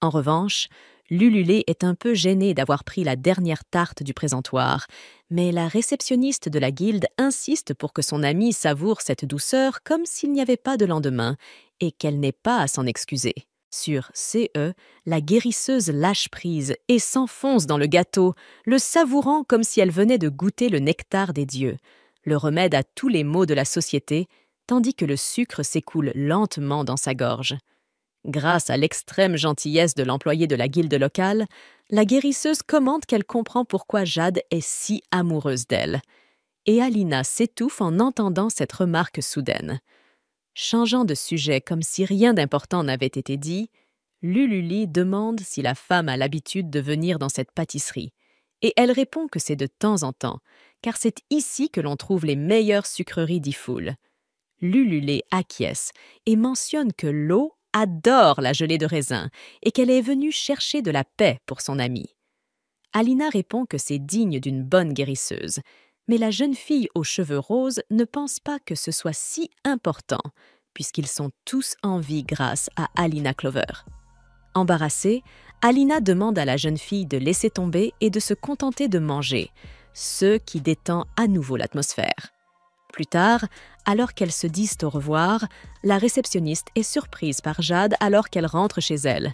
S1: En revanche, Lululé est un peu gênée d'avoir pris la dernière tarte du présentoir, mais la réceptionniste de la guilde insiste pour que son amie savoure cette douceur comme s'il n'y avait pas de lendemain et qu'elle n'ait pas à s'en excuser. Sur CE, la guérisseuse lâche prise et s'enfonce dans le gâteau, le savourant comme si elle venait de goûter le nectar des dieux, le remède à tous les maux de la société, tandis que le sucre s'écoule lentement dans sa gorge. Grâce à l'extrême gentillesse de l'employé de la guilde locale, la guérisseuse commente qu'elle comprend pourquoi Jade est si amoureuse d'elle. Et Alina s'étouffe en entendant cette remarque soudaine. Changeant de sujet comme si rien d'important n'avait été dit, Lululi demande si la femme a l'habitude de venir dans cette pâtisserie. Et elle répond que c'est de temps en temps, car c'est ici que l'on trouve les meilleures sucreries d'Iful. Lululé acquiesce et mentionne que l'eau adore la gelée de raisin et qu'elle est venue chercher de la paix pour son amie. Alina répond que c'est digne d'une bonne guérisseuse, mais la jeune fille aux cheveux roses ne pense pas que ce soit si important, puisqu'ils sont tous en vie grâce à Alina Clover. Embarrassée, Alina demande à la jeune fille de laisser tomber et de se contenter de manger, ce qui détend à nouveau l'atmosphère. Plus tard, alors qu'elles se disent au revoir, la réceptionniste est surprise par Jade alors qu'elle rentre chez elle.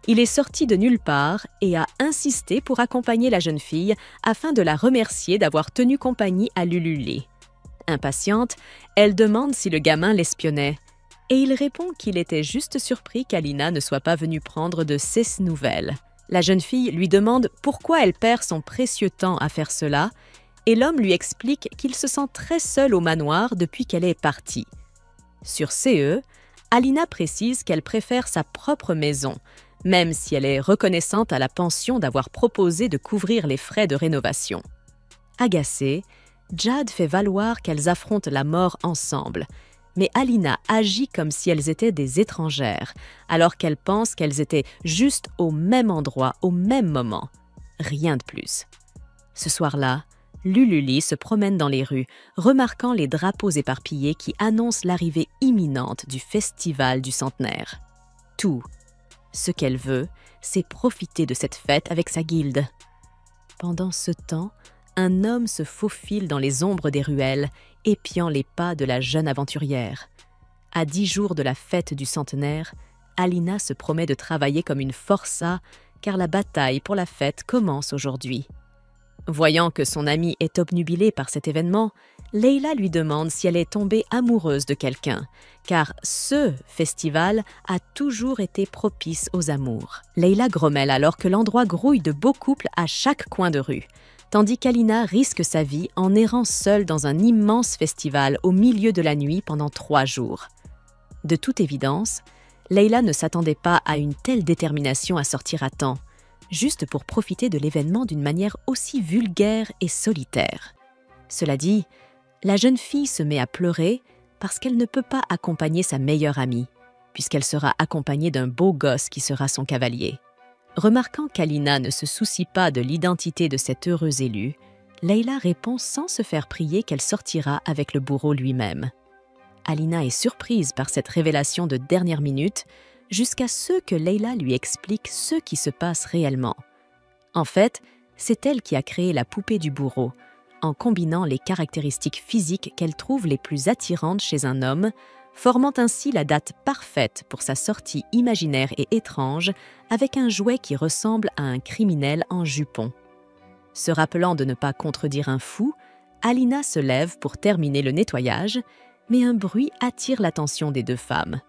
S1: Il est sorti de nulle part et a insisté pour accompagner la jeune fille afin de la remercier d'avoir tenu compagnie à Lululé. Impatiente, elle demande si le gamin l'espionnait. Et il répond qu'il était juste surpris qu'Alina ne soit pas venue prendre de ses nouvelles. La jeune fille lui demande pourquoi elle perd son précieux temps à faire cela, et l'homme lui explique qu'il se sent très seul au manoir depuis qu'elle est partie. Sur CE, Alina précise qu'elle préfère sa propre maison, même si elle est reconnaissante à la pension d'avoir proposé de couvrir les frais de rénovation. Agacée, Jade fait valoir qu'elles affrontent la mort ensemble, mais Alina agit comme si elles étaient des étrangères, alors qu'elle pense qu'elles étaient juste au même endroit, au même moment. Rien de plus. Ce soir-là, Lululi se promène dans les rues, remarquant les drapeaux éparpillés qui annoncent l'arrivée imminente du festival du centenaire. Tout ce qu'elle veut, c'est profiter de cette fête avec sa guilde. Pendant ce temps, un homme se faufile dans les ombres des ruelles, épiant les pas de la jeune aventurière. À 10 jours de la fête du centenaire, Alina se promet de travailler comme une forçat, car la bataille pour la fête commence aujourd'hui. Voyant que son amie est obnubilée par cet événement, Leila lui demande si elle est tombée amoureuse de quelqu'un, car ce festival a toujours été propice aux amours. Leila grommelle alors que l'endroit grouille de beaux couples à chaque coin de rue, tandis qu'Alina risque sa vie en errant seule dans un immense festival au milieu de la nuit pendant 3 jours. De toute évidence, Leila ne s'attendait pas à une telle détermination à sortir à temps, juste pour profiter de l'événement d'une manière aussi vulgaire et solitaire. Cela dit, la jeune fille se met à pleurer parce qu'elle ne peut pas accompagner sa meilleure amie, puisqu'elle sera accompagnée d'un beau gosse qui sera son cavalier. Remarquant qu'Alina ne se soucie pas de l'identité de cet heureux élu, Leila répond sans se faire prier qu'elle sortira avec le bourreau lui-même. Alina est surprise par cette révélation de dernière minute, jusqu'à ce que Leila lui explique ce qui se passe réellement. En fait, c'est elle qui a créé la poupée du bourreau, en combinant les caractéristiques physiques qu'elle trouve les plus attirantes chez un homme, formant ainsi la date parfaite pour sa sortie imaginaire et étrange avec un jouet qui ressemble à un criminel en jupon. Se rappelant de ne pas contredire un fou, Alina se lève pour terminer le nettoyage, mais un bruit attire l'attention des 2 femmes.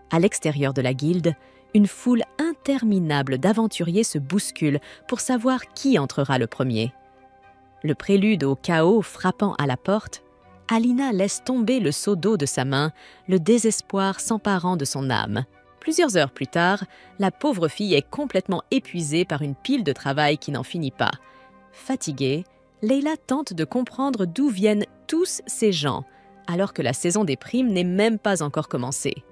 S1: À l'extérieur de la guilde, une foule interminable d'aventuriers se bouscule pour savoir qui entrera le premier. Le prélude au chaos frappant à la porte, Alina laisse tomber le seau d'eau de sa main, le désespoir s'emparant de son âme. Plusieurs heures plus tard, la pauvre fille est complètement épuisée par une pile de travail qui n'en finit pas. Fatiguée, Leila tente de comprendre d'où viennent tous ces gens, alors que la saison des primes n'est même pas encore commencée.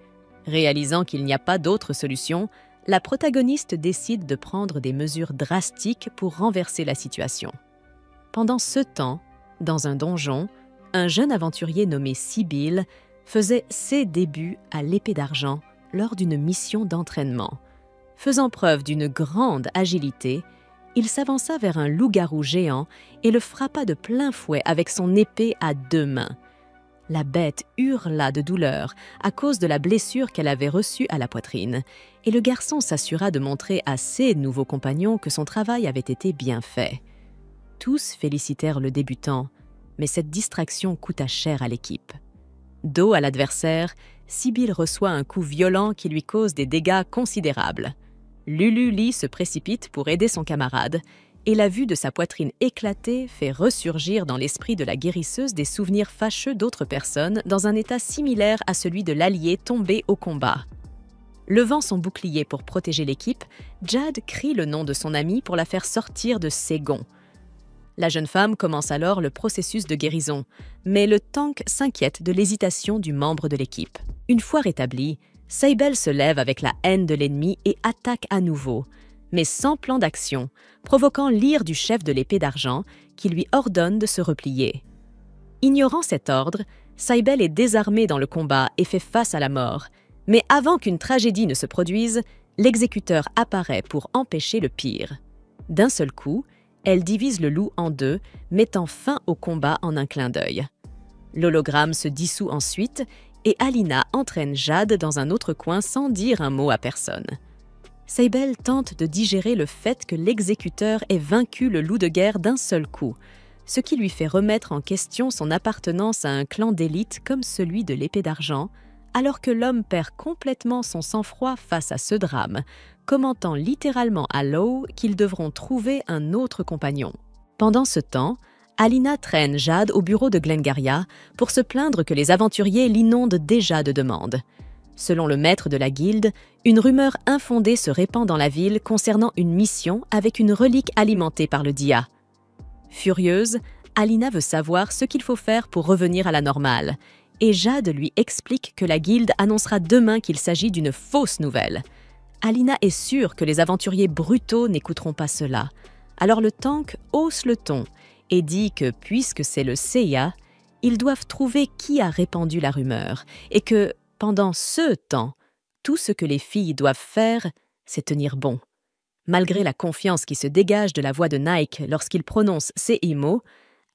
S1: Réalisant qu'il n'y a pas d'autre solution, la protagoniste décide de prendre des mesures drastiques pour renverser la situation. Pendant ce temps, Dans un donjon, un jeune aventurier nommé Sibyl faisait ses débuts à l'épée d'argent lors d'une mission d'entraînement. Faisant preuve d'une grande agilité, il s'avança vers un loup-garou géant et le frappa de plein fouet avec son épée à 2 mains. La bête hurla de douleur à cause de la blessure qu'elle avait reçue à la poitrine, et le garçon s'assura de montrer à ses nouveaux compagnons que son travail avait été bien fait. Tous félicitèrent le débutant, mais cette distraction coûta cher à l'équipe. Dos à l'adversaire, Sibyl reçoit un coup violent qui lui cause des dégâts considérables. Lulu Lee se précipite pour aider son camarade, et la vue de sa poitrine éclatée fait ressurgir dans l'esprit de la guérisseuse des souvenirs fâcheux d'autres personnes dans un état similaire à celui de l'allié tombé au combat. Levant son bouclier pour protéger l'équipe, Jade crie le nom de son amie pour la faire sortir de ses gonds. La jeune femme commence alors le processus de guérison, mais le tank s'inquiète de l'hésitation du membre de l'équipe. Une fois rétablie, Sable se lève avec la haine de l'ennemi et attaque à nouveau, mais sans plan d'action, provoquant l'ire du chef de l'épée d'argent qui lui ordonne de se replier. Ignorant cet ordre, Sable est désarmé dans le combat et fait face à la mort, mais avant qu'une tragédie ne se produise, l'exécuteur apparaît pour empêcher le pire. D'un seul coup, elle divise le loup en 2, mettant fin au combat en un clin d'œil. L'hologramme se dissout ensuite et Alina entraîne Jade dans un autre coin sans dire un mot à personne. Sable tente de digérer le fait que l'exécuteur ait vaincu le loup de guerre d'un seul coup, ce qui lui fait remettre en question son appartenance à un clan d'élite comme celui de l'épée d'argent, alors que l'homme perd complètement son sang-froid face à ce drame, commentant littéralement à Law qu'ils devront trouver un autre compagnon. Pendant ce temps, Alina traîne Jade au bureau de Glengarria pour se plaindre que les aventuriers l'inondent déjà de demandes. Selon le maître de la guilde, une rumeur infondée se répand dans la ville concernant une mission avec une relique alimentée par le Dia. Furieuse, Alina veut savoir ce qu'il faut faire pour revenir à la normale, et Jade lui explique que la guilde annoncera demain qu'il s'agit d'une fausse nouvelle. Alina est sûre que les aventuriers brutaux n'écouteront pas cela, alors le tank hausse le ton et dit que puisque c'est le CIA, ils doivent trouver qui a répandu la rumeur, et que, pendant ce temps, tout ce que les filles doivent faire, c'est tenir bon. Malgré la confiance qui se dégage de la voix de Nike lorsqu'il prononce ces mots,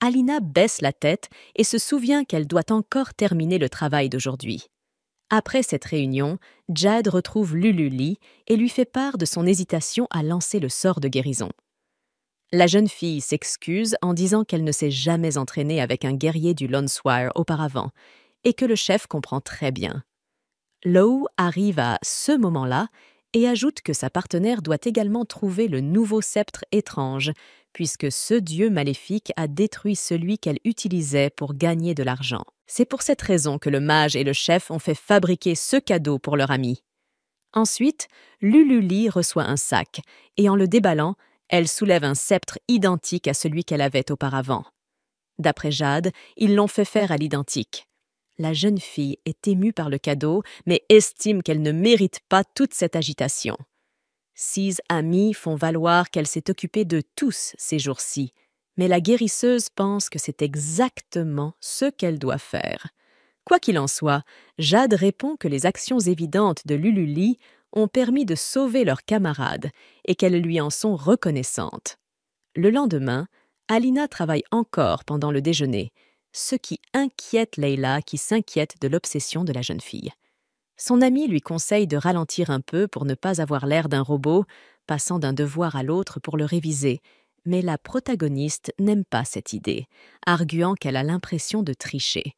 S1: Alina baisse la tête et se souvient qu'elle doit encore terminer le travail d'aujourd'hui. Après cette réunion, Jade retrouve Lulu Lee et lui fait part de son hésitation à lancer le sort de guérison. La jeune fille s'excuse en disant qu'elle ne s'est jamais entraînée avec un guerrier du Longswire auparavant et que le chef comprend très bien. Law arrive à ce moment-là et ajoute que sa partenaire doit également trouver le nouveau sceptre étrange, puisque ce dieu maléfique a détruit celui qu'elle utilisait pour gagner de l'argent. C'est pour cette raison que le mage et le chef ont fait fabriquer ce cadeau pour leur ami. Ensuite, Lulu Lee reçoit un sac, et en le déballant, elle soulève un sceptre identique à celui qu'elle avait auparavant. D'après Jade, ils l'ont fait faire à l'identique. La jeune fille est émue par le cadeau, mais estime qu'elle ne mérite pas toute cette agitation. 6 amis font valoir qu'elle s'est occupée de tous ces jours-ci, mais la guérisseuse pense que c'est exactement ce qu'elle doit faire. Quoi qu'il en soit, Jade répond que les actions évidentes de Lulu Lee ont permis de sauver leurs camarades et qu'elles lui en sont reconnaissantes. Le lendemain, Alina travaille encore pendant le déjeuner, ce qui inquiète Layla qui s'inquiète de l'obsession de la jeune fille. Son amie lui conseille de ralentir un peu pour ne pas avoir l'air d'un robot, passant d'un devoir à l'autre pour le réviser, mais la protagoniste n'aime pas cette idée, arguant qu'elle a l'impression de tricher.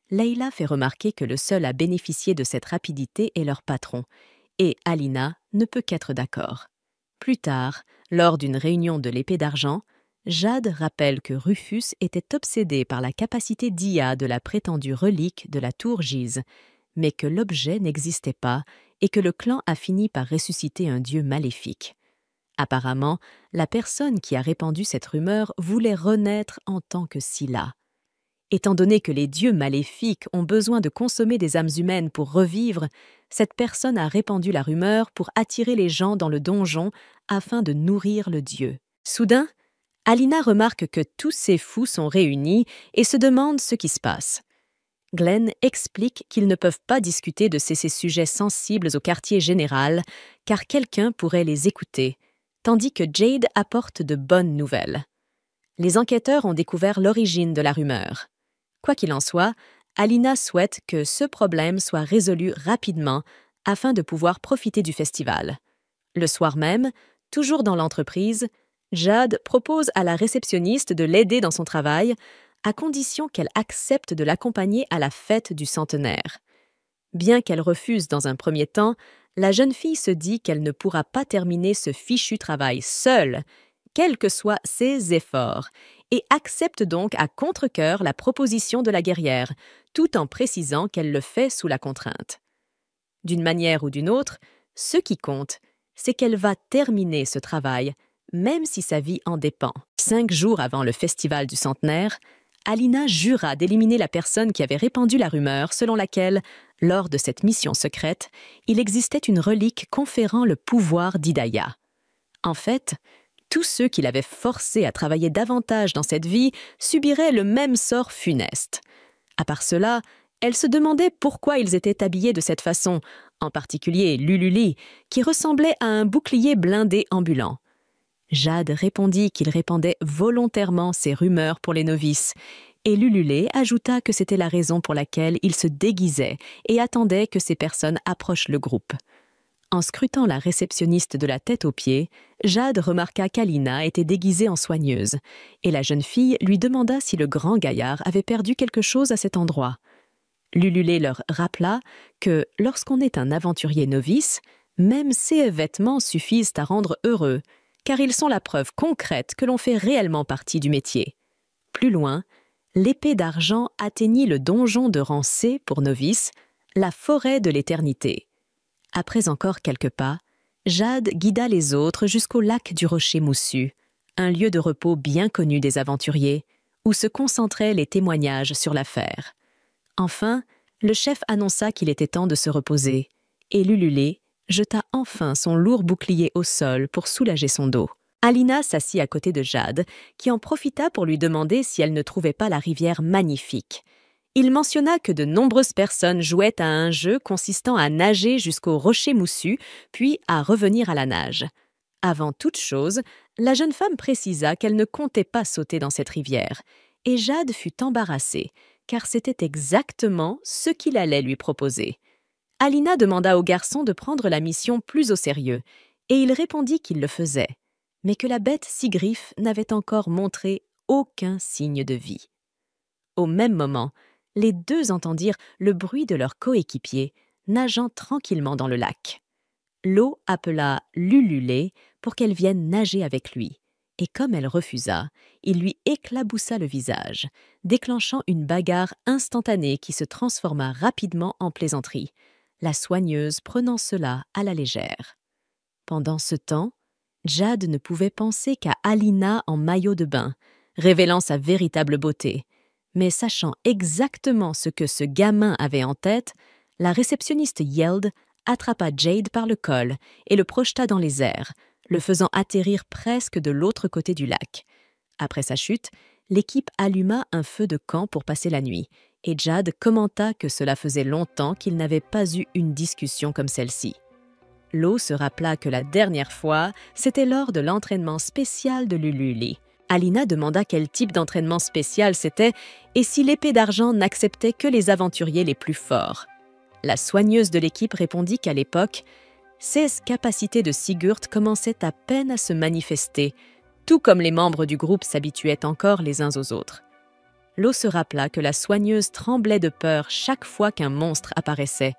S1: Layla fait remarquer que le seul à bénéficier de cette rapidité est leur patron, et Alina ne peut qu'être d'accord. Plus tard, lors d'une réunion de l'épée d'argent, Jade rappelle que Rufus était obsédé par la capacité d'IA de la prétendue relique de la tour Gize, mais que l'objet n'existait pas et que le clan a fini par ressusciter un dieu maléfique. Apparemment, la personne qui a répandu cette rumeur voulait renaître en tant que Scylla. Étant donné que les dieux maléfiques ont besoin de consommer des âmes humaines pour revivre, cette personne a répandu la rumeur pour attirer les gens dans le donjon afin de nourrir le dieu. Soudain, Alina remarque que tous ces fous sont réunis et se demande ce qui se passe. Glenn explique qu'ils ne peuvent pas discuter de ces sujets sensibles au quartier général, car quelqu'un pourrait les écouter, tandis que Jade apporte de bonnes nouvelles. Les enquêteurs ont découvert l'origine de la rumeur. Quoi qu'il en soit, Alina souhaite que ce problème soit résolu rapidement afin de pouvoir profiter du festival. Le soir même, toujours dans l'entreprise, Jade propose à la réceptionniste de l'aider dans son travail, à condition qu'elle accepte de l'accompagner à la fête du centenaire. Bien qu'elle refuse dans un premier temps, la jeune fille se dit qu'elle ne pourra pas terminer ce fichu travail seule, quels que soient ses efforts, et accepte donc à contre-cœur la proposition de la guerrière, tout en précisant qu'elle le fait sous la contrainte. D'une manière ou d'une autre, ce qui compte, c'est qu'elle va terminer ce travail, même si sa vie en dépend. 5 jours avant le festival du centenaire, Alina jura d'éliminer la personne qui avait répandu la rumeur selon laquelle, lors de cette mission secrète, il existait une relique conférant le pouvoir d'Hidaya. En fait, tous ceux qui l'avaient forcée à travailler davantage dans cette vie subiraient le même sort funeste. À part cela, elle se demandait pourquoi ils étaient habillés de cette façon, en particulier Lululi, qui ressemblait à un bouclier blindé ambulant. Jade répondit qu'il répandait volontairement ces rumeurs pour les novices, et Lululé ajouta que c'était la raison pour laquelle il se déguisait et attendait que ces personnes approchent le groupe. En scrutant la réceptionniste de la tête aux pieds, Jade remarqua qu'Alina était déguisée en soigneuse, et la jeune fille lui demanda si le grand gaillard avait perdu quelque chose à cet endroit. Lululé leur rappela que, lorsqu'on est un aventurier novice, même ses vêtements suffisent à rendre heureux, car ils sont la preuve concrète que l'on fait réellement partie du métier. Plus loin, l'épée d'argent atteignit le donjon de rang C pour novices, la forêt de l'éternité. Après encore quelques pas, Jade guida les autres jusqu'au lac du Rocher Moussu, un lieu de repos bien connu des aventuriers, où se concentraient les témoignages sur l'affaire. Enfin, le chef annonça qu'il était temps de se reposer, et Lululé jeta enfin son lourd bouclier au sol pour soulager son dos. Alina s'assit à côté de Jade, qui en profita pour lui demander si elle ne trouvait pas la rivière magnifique. Il mentionna que de nombreuses personnes jouaient à un jeu consistant à nager jusqu'au rocher moussu, puis à revenir à la nage. Avant toute chose, la jeune femme précisa qu'elle ne comptait pas sauter dans cette rivière, et Jade fut embarrassée, car c'était exactement ce qu'il allait lui proposer. Alina demanda au garçon de prendre la mission plus au sérieux, et il répondit qu'il le faisait, mais que la bête Sigrif n'avait encore montré aucun signe de vie. Au même moment, les deux entendirent le bruit de leur coéquipier nageant tranquillement dans le lac. L'eau appela Lululé pour qu'elle vienne nager avec lui, et comme elle refusa, il lui éclaboussa le visage, déclenchant une bagarre instantanée qui se transforma rapidement en plaisanterie, la soigneuse prenant cela à la légère. Pendant ce temps, Jade ne pouvait penser qu'à Alina en maillot de bain, révélant sa véritable beauté. Mais sachant exactement ce que ce gamin avait en tête, la réceptionniste Yeld attrapa Jade par le col et le projeta dans les airs, le faisant atterrir presque de l'autre côté du lac. Après sa chute, l'équipe alluma un feu de camp pour passer la nuit, et Jade commenta que cela faisait longtemps qu'il n'avait pas eu une discussion comme celle-ci. Lo se rappela que la dernière fois, c'était lors de l'entraînement spécial de Lululi. Alina demanda quel type d'entraînement spécial c'était et si l'épée d'argent n'acceptait que les aventuriers les plus forts. La soigneuse de l'équipe répondit qu'à l'époque, 16 capacités de Sigurd commençaient à peine à se manifester, tout comme les membres du groupe s'habituaient encore les uns aux autres. Lo se rappela que la soigneuse tremblait de peur chaque fois qu'un monstre apparaissait,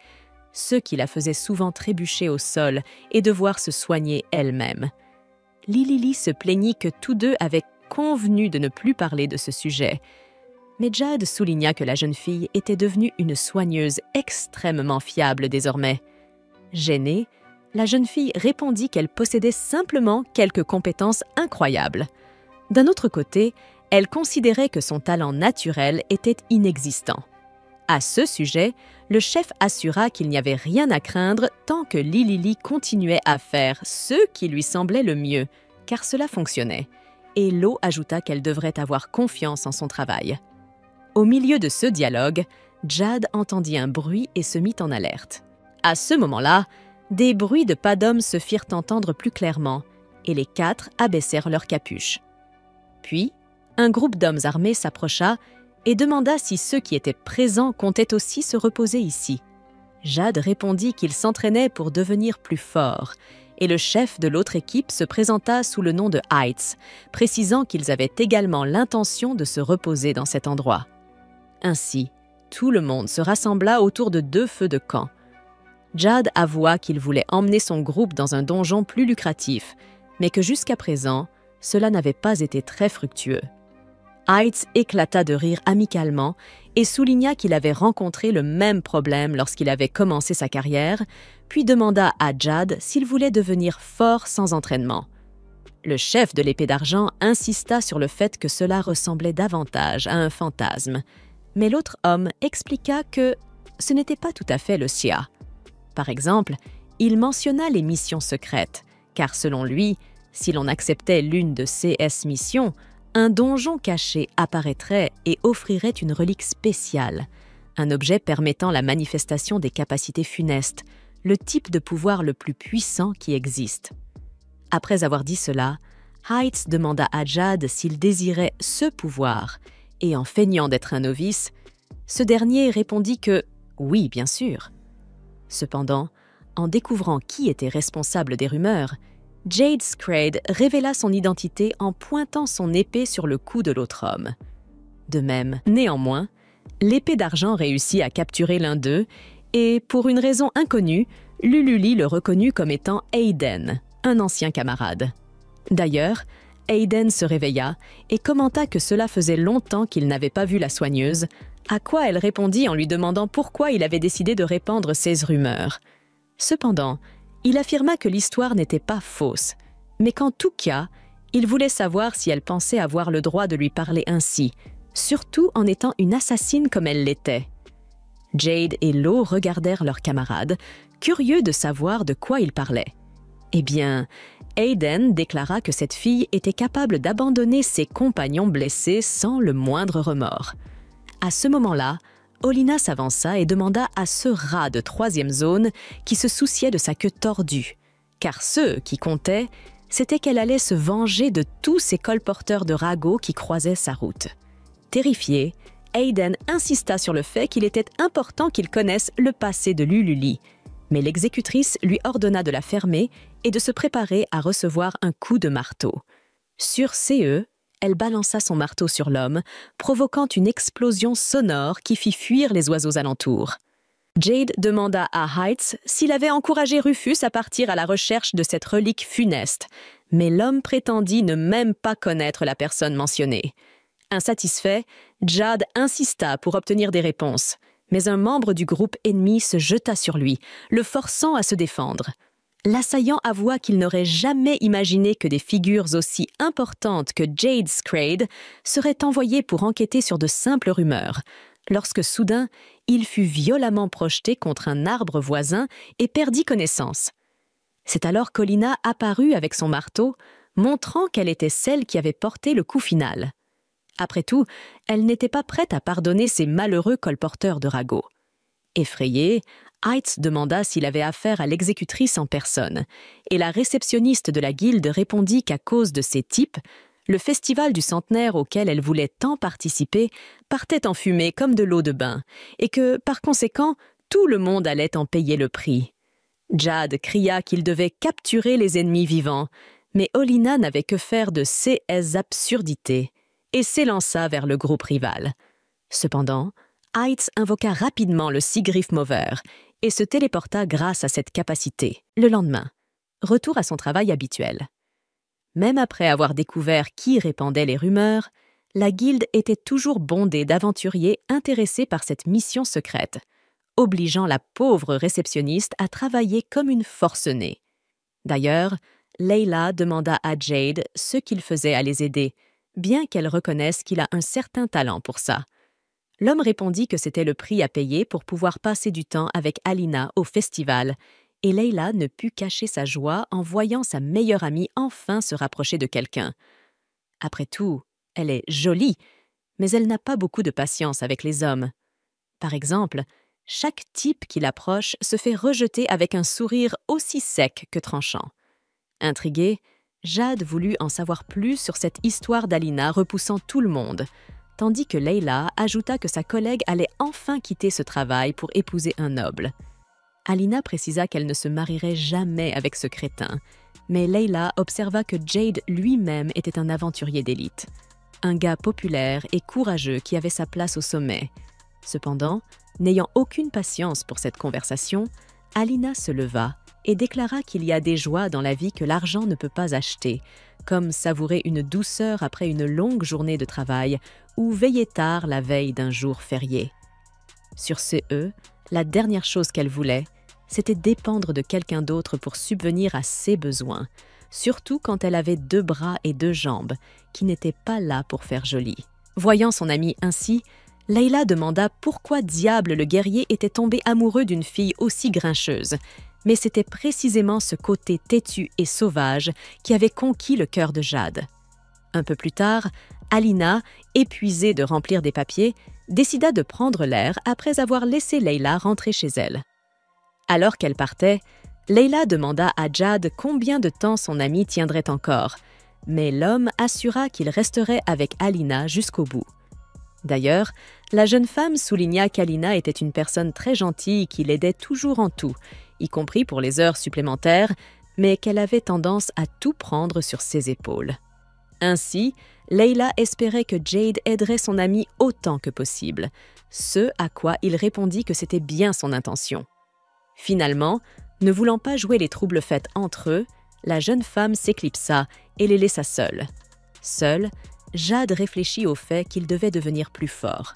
S1: ce qui la faisait souvent trébucher au sol et devoir se soigner elle-même. Lilili se plaignit que tous deux avaient convenu de ne plus parler de ce sujet. Mais Jade souligna que la jeune fille était devenue une soigneuse extrêmement fiable désormais. Gênée, la jeune fille répondit qu'elle possédait simplement quelques compétences incroyables. D'un autre côté, elle considérait que son talent naturel était inexistant. À ce sujet, le chef assura qu'il n'y avait rien à craindre tant que Lilili continuait à faire ce qui lui semblait le mieux, car cela fonctionnait. et Lo ajouta qu'elle devrait avoir confiance en son travail. Au milieu de ce dialogue, Jade entendit un bruit et se mit en alerte. À ce moment-là, des bruits de pas d'hommes se firent entendre plus clairement et les 4 abaissèrent leurs capuches. Puis, un groupe d'hommes armés s'approcha et demanda si ceux qui étaient présents comptaient aussi se reposer ici. Jade répondit qu'il s'entraînait pour devenir plus fort et le chef de l'autre équipe se présenta sous le nom de Heights, précisant qu'ils avaient également l'intention de se reposer dans cet endroit. Ainsi, tout le monde se rassembla autour de 2 feux de camp. Jade avoua qu'il voulait emmener son groupe dans un donjon plus lucratif, mais que jusqu'à présent, cela n'avait pas été très fructueux. Heights éclata de rire amicalement et souligna qu'il avait rencontré le même problème lorsqu'il avait commencé sa carrière, puis demanda à Jade s'il voulait devenir fort sans entraînement. Le chef de l'épée d'argent insista sur le fait que cela ressemblait davantage à un fantasme, mais l'autre homme expliqua que ce n'était pas tout à fait le sien. Par exemple, il mentionna les missions secrètes, car selon lui, si l'on acceptait l'une de ces missions, un donjon caché apparaîtrait et offrirait une relique spéciale, un objet permettant la manifestation des capacités funestes, le type de pouvoir le plus puissant qui existe. Après avoir dit cela, Heights demanda à Jade s'il désirait ce pouvoir, et en feignant d'être un novice, ce dernier répondit que oui, bien sûr. Cependant, en découvrant qui était responsable des rumeurs, Jade Scrade révéla son identité en pointant son épée sur le cou de l'autre homme. De même, néanmoins, l'épée d'argent réussit à capturer l'un d'eux et, pour une raison inconnue, Lululi le reconnut comme étant Aiden, un ancien camarade. D'ailleurs, Aiden se réveilla et commenta que cela faisait longtemps qu'il n'avait pas vu la soigneuse, à quoi elle répondit en lui demandant pourquoi il avait décidé de répandre ces rumeurs. Cependant, il affirma que l'histoire n'était pas fausse, mais qu'en tout cas, il voulait savoir si elle pensait avoir le droit de lui parler ainsi, surtout en étant une assassine comme elle l'était. Jade et Lo regardèrent leur camarade, curieux de savoir de quoi il parlait. Eh bien, Aiden déclara que cette fille était capable d'abandonner ses compagnons blessés sans le moindre remords. À ce moment-là, Olina s'avança et demanda à ce rat de 3e zone qui se souciait de sa queue tordue, car ce qui comptait, c'était qu'elle allait se venger de tous ces colporteurs de ragots qui croisaient sa route. Terrifié, Aiden insista sur le fait qu'il était important qu'il connaisse le passé de Lululi, mais l'exécutrice lui ordonna de la fermer et de se préparer à recevoir un coup de marteau. Sur CE, elle balança son marteau sur l'homme, provoquant une explosion sonore qui fit fuir les oiseaux alentours. Jade demanda à Heights s'il avait encouragé Rufus à partir à la recherche de cette relique funeste, mais l'homme prétendit ne même pas connaître la personne mentionnée. Insatisfait, Jade insista pour obtenir des réponses, mais un membre du groupe ennemi se jeta sur lui, le forçant à se défendre. L'assaillant avoua qu'il n'aurait jamais imaginé que des figures aussi importantes que Jade Scrade seraient envoyées pour enquêter sur de simples rumeurs, lorsque soudain, il fut violemment projeté contre un arbre voisin et perdit connaissance. C'est alors qu'Olina apparut avec son marteau, montrant qu'elle était celle qui avait porté le coup final. Après tout, elle n'était pas prête à pardonner ces malheureux colporteurs de ragots. Effrayé, Heights demanda s'il avait affaire à l'exécutrice en personne, et la réceptionniste de la guilde répondit qu'à cause de ces types, le festival du centenaire auquel elle voulait tant participer partait en fumée comme de l'eau de bain, et que, par conséquent, tout le monde allait en payer le prix. Jade cria qu'il devait capturer les ennemis vivants, mais Olina n'avait que faire de ces absurdités, et s'élança vers le groupe rival. Cependant, Heights invoqua rapidement le Seagriffe Mover et se téléporta grâce à cette capacité. Le lendemain, retour à son travail habituel. Même après avoir découvert qui répandait les rumeurs, la guilde était toujours bondée d'aventuriers intéressés par cette mission secrète, obligeant la pauvre réceptionniste à travailler comme une forcenée. D'ailleurs, Layla demanda à Jade ce qu'il faisait à les aider, bien qu'elle reconnaisse qu'il a un certain talent pour ça. L'homme répondit que c'était le prix à payer pour pouvoir passer du temps avec Alina au festival, et Layla ne put cacher sa joie en voyant sa meilleure amie enfin se rapprocher de quelqu'un. Après tout, elle est jolie, mais elle n'a pas beaucoup de patience avec les hommes. Par exemple, chaque type qui l'approche se fait rejeter avec un sourire aussi sec que tranchant. Intriguée, Jade voulut en savoir plus sur cette histoire d'Alina repoussant tout le monde, tandis que Leila ajouta que sa collègue allait enfin quitter ce travail pour épouser un noble. Alina précisa qu'elle ne se marierait jamais avec ce crétin, mais Leila observa que Jade lui-même était un aventurier d'élite, un gars populaire et courageux qui avait sa place au sommet. Cependant, n'ayant aucune patience pour cette conversation, Alina se leva et déclara qu'il y a des joies dans la vie que l'argent ne peut pas acheter, comme savourer une douceur après une longue journée de travail ou veiller tard la veille d'un jour férié. Sur ce, la dernière chose qu'elle voulait, c'était dépendre de quelqu'un d'autre pour subvenir à ses besoins, surtout quand elle avait 2 bras et 2 jambes, qui n'étaient pas là pour faire joli. Voyant son amie ainsi, Leila demanda pourquoi diable le guerrier était tombé amoureux d'une fille aussi grincheuse, mais c'était précisément ce côté têtu et sauvage qui avait conquis le cœur de Jade. Un peu plus tard, Alina, épuisée de remplir des papiers, décida de prendre l'air après avoir laissé Leila rentrer chez elle. Alors qu'elle partait, Leila demanda à Jade combien de temps son ami tiendrait encore, mais l'homme assura qu'il resterait avec Alina jusqu'au bout. D'ailleurs, la jeune femme souligna qu'Alina était une personne très gentille qui l'aidait toujours en tout, y compris pour les heures supplémentaires, mais qu'elle avait tendance à tout prendre sur ses épaules. Ainsi, Leila espérait que Jade aiderait son ami autant que possible, ce à quoi il répondit que c'était bien son intention. Finalement, ne voulant pas jouer les troubles-fêtes entre eux, la jeune femme s'éclipsa et les laissa seuls. Seule, Jade réfléchit au fait qu'il devait devenir plus fort.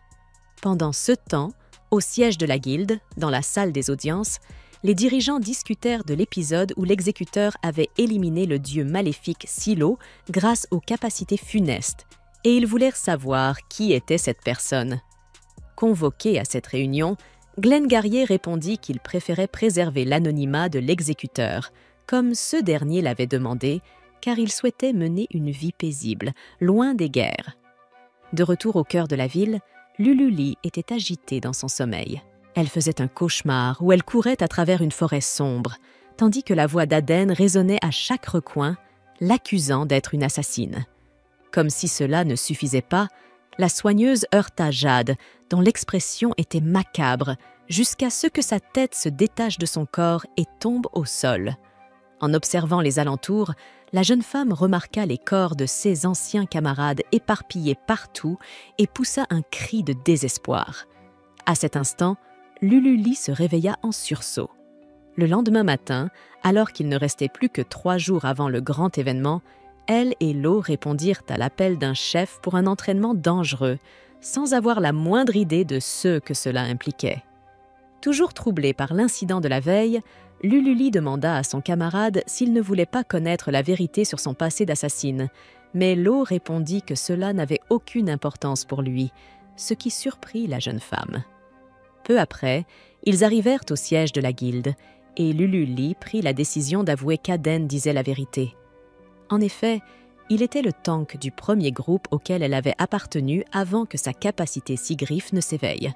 S1: Pendant ce temps, au siège de la guilde, dans la salle des audiences, les dirigeants discutèrent de l'épisode où l'exécuteur avait éliminé le dieu maléfique Silo grâce aux capacités funestes, et ils voulèrent savoir qui était cette personne. Convoqué à cette réunion, Glengarrier répondit qu'il préférait préserver l'anonymat de l'exécuteur, comme ce dernier l'avait demandé, car il souhaitait mener une vie paisible, loin des guerres. De retour au cœur de la ville, Lululi était agitée dans son sommeil. Elle faisait un cauchemar où elle courait à travers une forêt sombre, tandis que la voix d'Aden résonnait à chaque recoin, l'accusant d'être une assassine. Comme si cela ne suffisait pas, la soigneuse heurta Jade, dont l'expression était macabre, jusqu'à ce que sa tête se détache de son corps et tombe au sol. En observant les alentours, la jeune femme remarqua les corps de ses anciens camarades éparpillés partout et poussa un cri de désespoir. À cet instant, Lululi se réveilla en sursaut. Le lendemain matin, alors qu'il ne restait plus que 3 jours avant le grand événement, elle et Lo répondirent à l'appel d'un chef pour un entraînement dangereux, sans avoir la moindre idée de ce que cela impliquait. Toujours troublé par l'incident de la veille, Lululi demanda à son camarade s'il ne voulait pas connaître la vérité sur son passé d'assassine, mais Lo répondit que cela n'avait aucune importance pour lui, ce qui surprit la jeune femme. Peu après, ils arrivèrent au siège de la guilde, et Lululi prit la décision d'avouer qu'Aden disait la vérité. En effet, il était le tank du premier groupe auquel elle avait appartenu avant que sa capacité Sigrif ne s'éveille.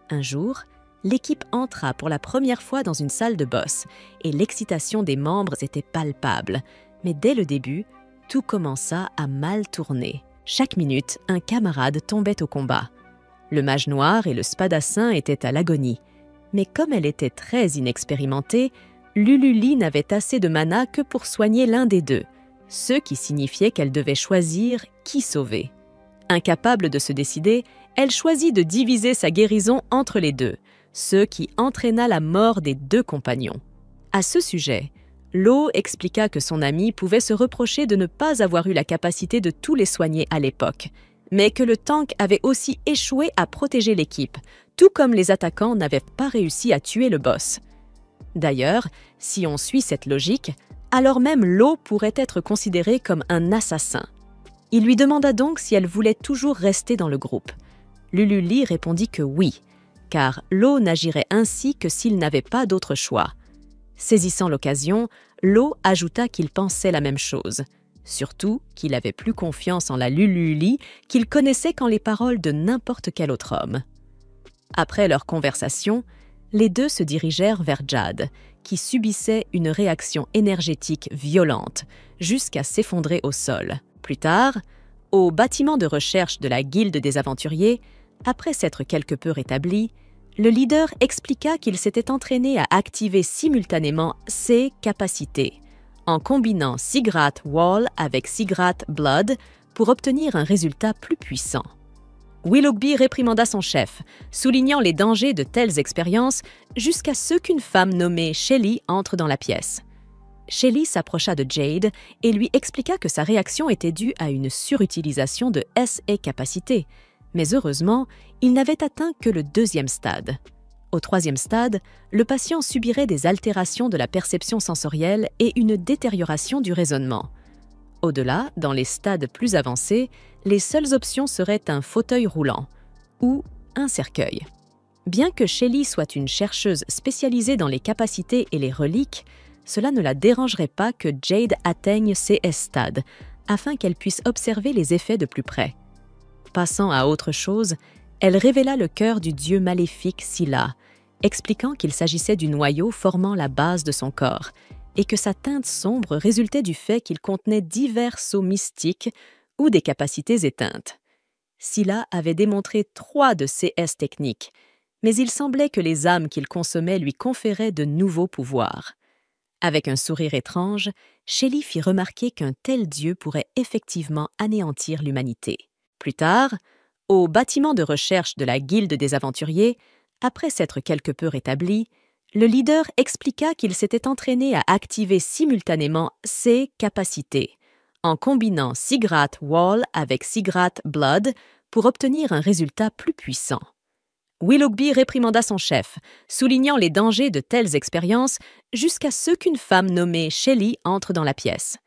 S1: Un jour, l'équipe entra pour la première fois dans une salle de boss, et l'excitation des membres était palpable. Mais dès le début, tout commença à mal tourner. Chaque minute, un camarade tombait au combat. Le mage noir et le spadassin étaient à l'agonie. Mais comme elle était très inexpérimentée, Lululi n'avait assez de mana que pour soigner l'un des deux, ce qui signifiait qu'elle devait choisir qui sauver. Incapable de se décider, elle choisit de diviser sa guérison entre les deux, ce qui entraîna la mort des 2 compagnons. À ce sujet, Lo expliqua que son ami pouvait se reprocher de ne pas avoir eu la capacité de tous les soigner à l'époque, mais que le tank avait aussi échoué à protéger l'équipe, tout comme les attaquants n'avaient pas réussi à tuer le boss. D'ailleurs, si on suit cette logique, alors même Lo pourrait être considéré comme un assassin. Il lui demanda donc si elle voulait toujours rester dans le groupe. Lululi répondit que oui, car Lo n'agirait ainsi que s'il n'avait pas d'autre choix. Saisissant l'occasion, Lo ajouta qu'il pensait la même chose. surtout qu'il avait plus confiance en la Lululi qu'il connaissait qu'en les paroles de n'importe quel autre homme. Après leur conversation, les deux se dirigèrent vers Jade, qui subissait une réaction énergétique violente, jusqu'à s'effondrer au sol. Plus tard, au bâtiment de recherche de la Guilde des aventuriers, après s'être quelque peu rétabli, le leader expliqua qu'il s'était entraîné à activer simultanément ses capacités, en combinant Sigrath Wall avec Sigrath Blood pour obtenir un résultat plus puissant. Willoughby réprimanda son chef, soulignant les dangers de telles expériences jusqu'à ce qu'une femme nommée Shelly entre dans la pièce. Shelly s'approcha de Jade et lui expliqua que sa réaction était due à une surutilisation de ses capacités, mais heureusement, il n'avait atteint que le 2e stade. Au 3e stade, le patient subirait des altérations de la perception sensorielle et une détérioration du raisonnement. Au-delà, dans les stades plus avancés, les seules options seraient un fauteuil roulant ou un cercueil. Bien que Shelly soit une chercheuse spécialisée dans les capacités et les reliques, cela ne la dérangerait pas que Jade atteigne ces stades, afin qu'elle puisse observer les effets de plus près. Passant à autre chose, elle révéla le cœur du dieu maléfique Scylla, expliquant qu'il s'agissait du noyau formant la base de son corps, et que sa teinte sombre résultait du fait qu'il contenait divers sceaux mystiques ou des capacités éteintes. Scylla avait démontré 3 de ces techniques, mais il semblait que les âmes qu'il consommait lui conféraient de nouveaux pouvoirs. Avec un sourire étrange, Shelly fit remarquer qu'un tel dieu pourrait effectivement anéantir l'humanité. Plus tard, au bâtiment de recherche de la Guilde des aventuriers, après s'être quelque peu rétabli, le leader expliqua qu'il s'était entraîné à activer simultanément ses capacités, en combinant Sigrath Wall avec Sigrath Blood pour obtenir un résultat plus puissant. Willoughby réprimanda son chef, soulignant les dangers de telles expériences jusqu'à ce qu'une femme nommée Shelly entre dans la pièce.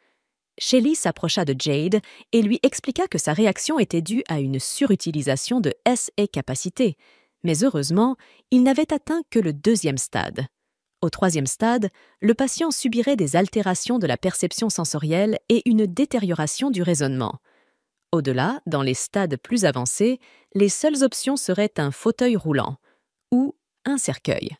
S1: Shelly s'approcha de Jade et lui expliqua que sa réaction était due à une surutilisation de ses capacités, mais heureusement, il n'avait atteint que le 2e stade. Au 3e stade, le patient subirait des altérations de la perception sensorielle et une détérioration du raisonnement. Au-delà, dans les stades plus avancés, les seules options seraient un fauteuil roulant ou un cercueil.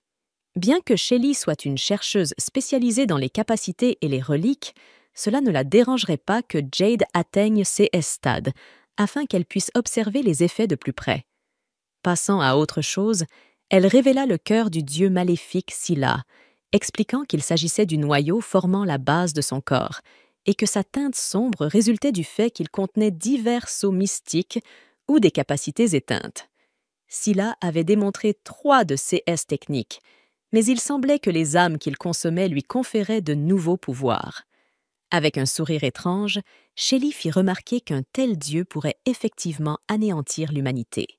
S1: Bien que Shelly soit une chercheuse spécialisée dans les capacités et les reliques, cela ne la dérangerait pas que Jade atteigne ces stades, afin qu'elle puisse observer les effets de plus près. Passant à autre chose, elle révéla le cœur du dieu maléfique Scylla, expliquant qu'il s'agissait du noyau formant la base de son corps, et que sa teinte sombre résultait du fait qu'il contenait divers sceaux mystiques ou des capacités éteintes. Scylla avait démontré 3 de ces techniques, mais il semblait que les âmes qu'il consommait lui conféraient de nouveaux pouvoirs. Avec un sourire étrange, Shelly fit remarquer qu'un tel dieu pourrait effectivement anéantir l'humanité.